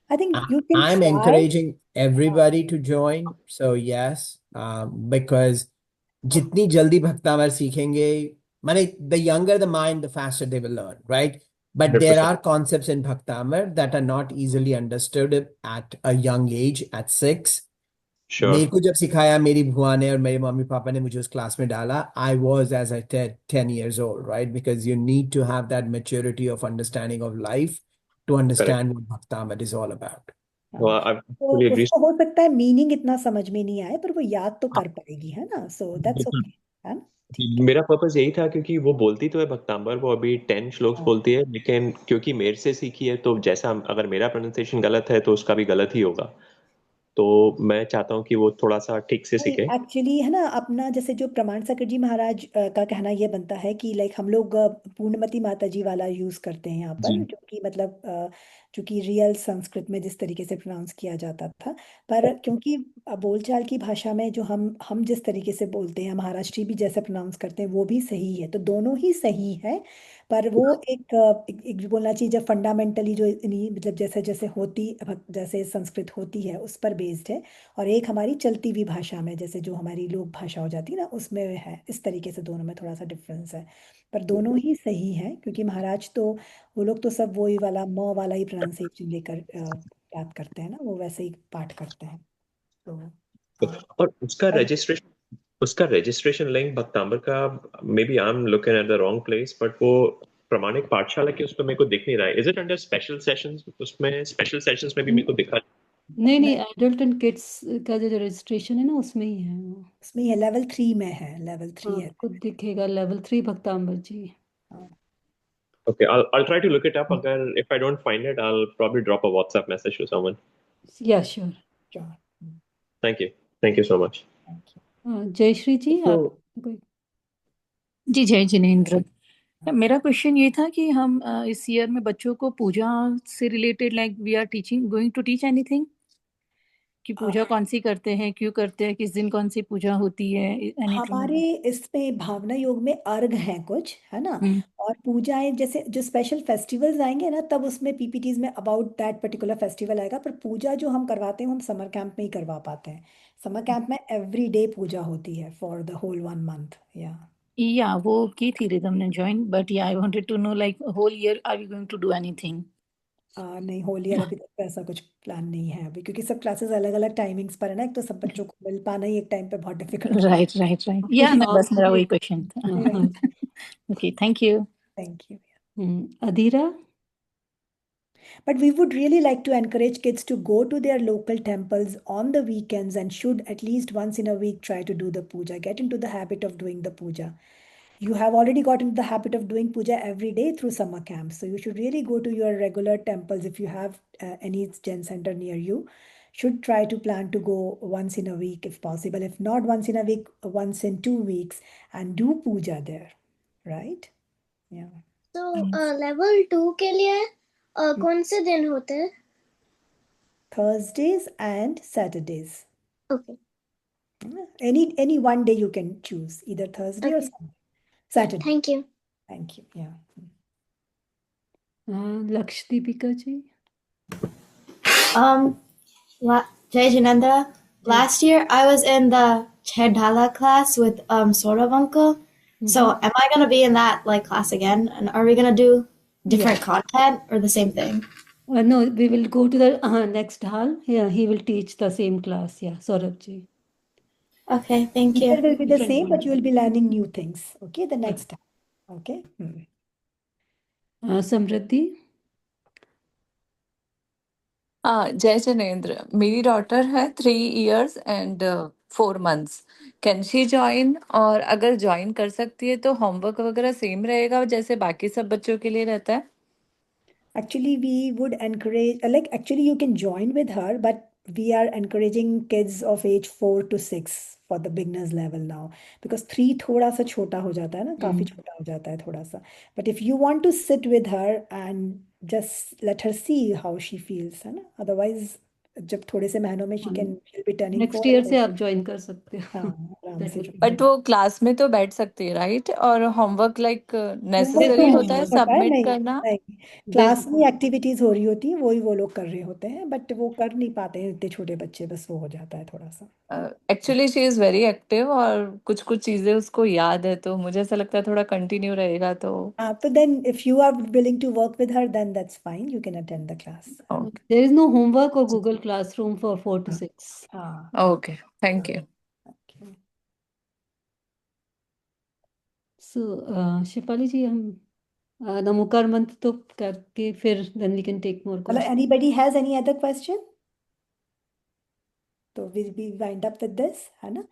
I think you can I'm try. encouraging everybody to join. So yes, because jitni jaldi Bhaktamar सीखेंगे, माने the younger the mind, the faster they will learn, right? But there 100%. are concepts in Bhaktamar that are not easily understood at a young age, at 6. मेरे Sure. को जब सिखाया मेरी बुआ ने और मेरे मम्मी पापा ने मुझे उस क्लास में डाला, I was, as I said, 10 years old, right? Because you need to have that maturity of understanding of life to Correct. understand what Bhaktamar is all about. Well, I तो fully agree. उसको हो सकता है meaning इतना समझ में नहीं आए पर वो याद तो कर पाएगी, है ना? सो दैट्स बिल्कुल। ओके, है ना? मेरा पर्पस यही था क्योंकि वो बोलती तो है भक्तांबर, वो अभी 10 श्लोक्स बोलती है, लेकिन क्योंकि मेरे से सीखी है तो जैसा अगर मेरा प्रोनाउंसिएशन गलत है तो उसका भी गलत ही होगा। तो मैं चाहता हूँ कि वो थोड़ा सा ठीक से सीखे। एक्चुअली है ना, अपना जैसे जो प्रमाण सागर जी महाराज का कहना ये बनता है कि लाइक हम लोग पूर्णमती माता जी वाला यूज करते हैं यहाँ पर, जी। जो कि मतलब चूंकि रियल संस्कृत में जिस तरीके से प्रोनाउंस किया जाता था, पर क्योंकि बोलचाल की भाषा में जो हम जिस तरीके से बोलते हैं, महाराष्ट्री भी जैसे प्रोनाउंस करते हैं वो भी सही है, तो दोनों ही सही है। पर वो एक बोलना चाहिए जब फंडामेंटली जो मतलब जैसे जैसे जैसे संस्कृत होती है उस पर बेस्ड है, और एक हमारी चलती हुई भाषा में जैसे जो हमारी लोक भाषा हो जाती है ना उसमें है, इस तरीके से दोनों में थोड़ा सा डिफरेंस है। पर दोनों ही सही है क्योंकि महाराज तो वो लोग तो सब वही वाला म वाला ही प्रोनाउंसिएशन लेकर याद करते हैं ना, वो वैसे ही पाठ करते हैं। तो और उसका रजिस्ट्रेशन लिंक भक्तांबर का, may be I am looking at the wrong place, but वो प्रमाणिक पाठशाला के उस पर मेरे को दिख नहीं रहा है। Is it under special sessions? उसमें स्पेशल सेशंस में भी मेरे को दिखा नहीं, एडल्ट एंड किड्स का जो रजिस्ट्रेशन है ना उसमें ही है वो। उसमें ही है, लेवल 3 में है, लेवल 3 है। आपको दिखेगा level 3 भक्तांबर ji. Okay, I'll try to look it up. Agar if I don't find it, I'll probably drop a WhatsApp message to someone. Yeah, sure. Thank you so much. Jayshree ji, आप कोई जी जय जिनेंद्र। मेरा question ये था कि हम इस ईयर में बच्चों को पूजा से related like we are going to teach anything, कि पूजा कौन सी करते हैं, क्यों करते हैं, किस दिन कौन सी पूजा होती है, एनीथिंग? हमारे इसमें भावना योग में अर्घ हैं कुछ, है ना, और पूजाएं जैसे जो स्पेशल फेस्टिवल्स आएंगे ना तब उसमें पीपीटीज में अबाउट दैट पर्टिकुलर फेस्टिवल आएगा, पर पूजा जो हम करवाते हैं हम समर कैंप में ही करवा पाते हैं। समर कैंप में एवरी डे पूजा होती है फॉर द होल 1 month। या Yeah, वो की थी रिदम ने join, but yeah, I wanted to know like whole year are we going to do anything? नहीं, होल ईयर अभी तक तो ऐसा कुछ प्लान नहीं है अभी, क्योंकि सब क्लासेस अलग अलग टाइमिंग्स पर है ना, एक तो सब बच्चों को मिल पाना ही एक टाइम पे बहुत डिफिकल्ट है। Right. Yeah, मैं बस मेरा वही question था. Yeah. Okay, thank you. Thank you. Adira? But we would really like to encourage kids to go to their local temples on the weekends and should at least once in a week try to do the puja, get into the habit of doing the puja. You have already got into the habit of doing puja every day through summer camps. So you should really go to your regular temples if you have any Zen center near you. Should try to plan to go once in a week if possible. If not once in a week, once in 2 weeks, and do puja there, right? Yeah. So level 2 के लिए कौन से दिन होते हैं? Thursdays and Saturdays. Okay. Any one day you can choose, either Thursday or Saturday. Thank you. Thank you. Yeah. Lakshdeepika ji. Jai Janendra, last year I was in the Chedala class with Saurav uncle. So am I going to be in that like class again? And are we going to do different content or the same thing? No, we will go to the next hall. Yeah, he will teach the same class. Yeah, Saurabh ji. Okay, thank you. It will be the same, but you will be learning new things. Okay, the next time. Okay. Samriddhi. जय जनेंद्र, मेरी daughter है 3 years and 4 months. Can she join? और अगर join कर सकती है तो homework वगैरह सेम रहेगा जैसे बाकी सब बच्चों के लिए रहता है? Actually, we would encourage, actually you can join with her, but we are encouraging kids of age 4 to 6 for the beginners level now, because 3 थोड़ा सा छोटा हो जाता है ना, काफी छोटा हो जाता है थोड़ा सा. But if you want to sit with her and just let her see how she feels, है ना? Otherwise, जब थोड़े से महीनों में she'll be turning 4. Next year से आप ज्वाइन कर सकते हो. आराम से join. बट वो क्लास में तो बैठ सकती है, राइट? और होमवर्क लाइक नेसेसरी होता है सबमिट करना? क्लास में एक्टिविटीज हो रही होती है, वही वो लोग कर रहे होते हैं, बट वो कर नहीं पाते हैं इतने छोटे बच्चे, बस वो हो जाता है थोड़ा सा. Actually she is very active और कुछ कुछ चीजें उसको याद है, तो मुझे ऐसा लगता है थोड़ा कंटिन्यू रहेगा तो. तो then if you are willing to work with her, then that's fine. You can attend the class. There is no homework or Google Classroom for 4 to 6. Okay, thank you. So, Shefali ji, हम नमोकार मंत्र तो करके फिर then we can take more questions. Anybody has any other question? So we'll be wind up with this, है ना?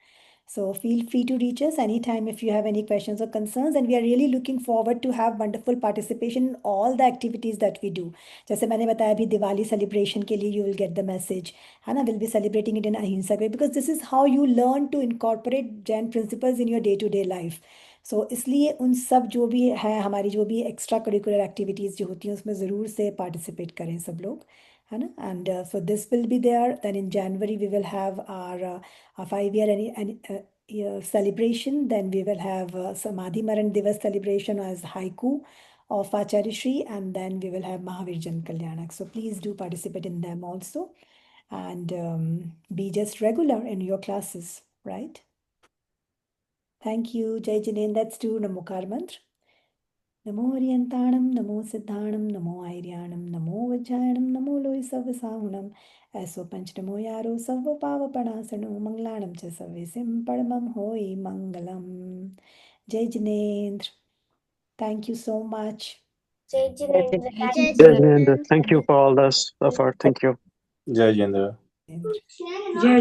So feel free to reach us anytime if you have any questions or concerns, and we are really looking forward to have wonderful participation in all the activities that we do. जैसे मैंने बताया अभी Diwali celebration के लिए you will get the message, है ना? We'll be celebrating it in Ahimsa way, because this is how you learn to incorporate Jain principles in your day-to-day life. So इसलिए उन सब जो भी है हमारी जो भी extra curricular activities जो होती हैं उसमें ज़रूर से participate करें सब लोग, है ना? And so this will be there. Then in January we will have our 5-year celebration. Then we will have Samadhi Maran Divas celebration as haiku of Acharya Shri, and then we will have Mahavir Jan Kalyanak. So please do participate in them also, and be just regular in your classes, right? Thank you. Jai Jinen. Let's do Namokar Mantra. नमो हरियंताणं नमो सिद्धाणं नमो आयर्याणं नमो वज्रायणं नमो लोय सवसाहुणं ऐसो पंच नमो यारो सव पावपणासनो मंगलाणं च सवेसिं परमं होई मंगलम. जय Jinendra. Thank you so much. Jai Jinendra. Jai Jinendra. Thank you for all this effort. Thank you. जय Jinendra. Jai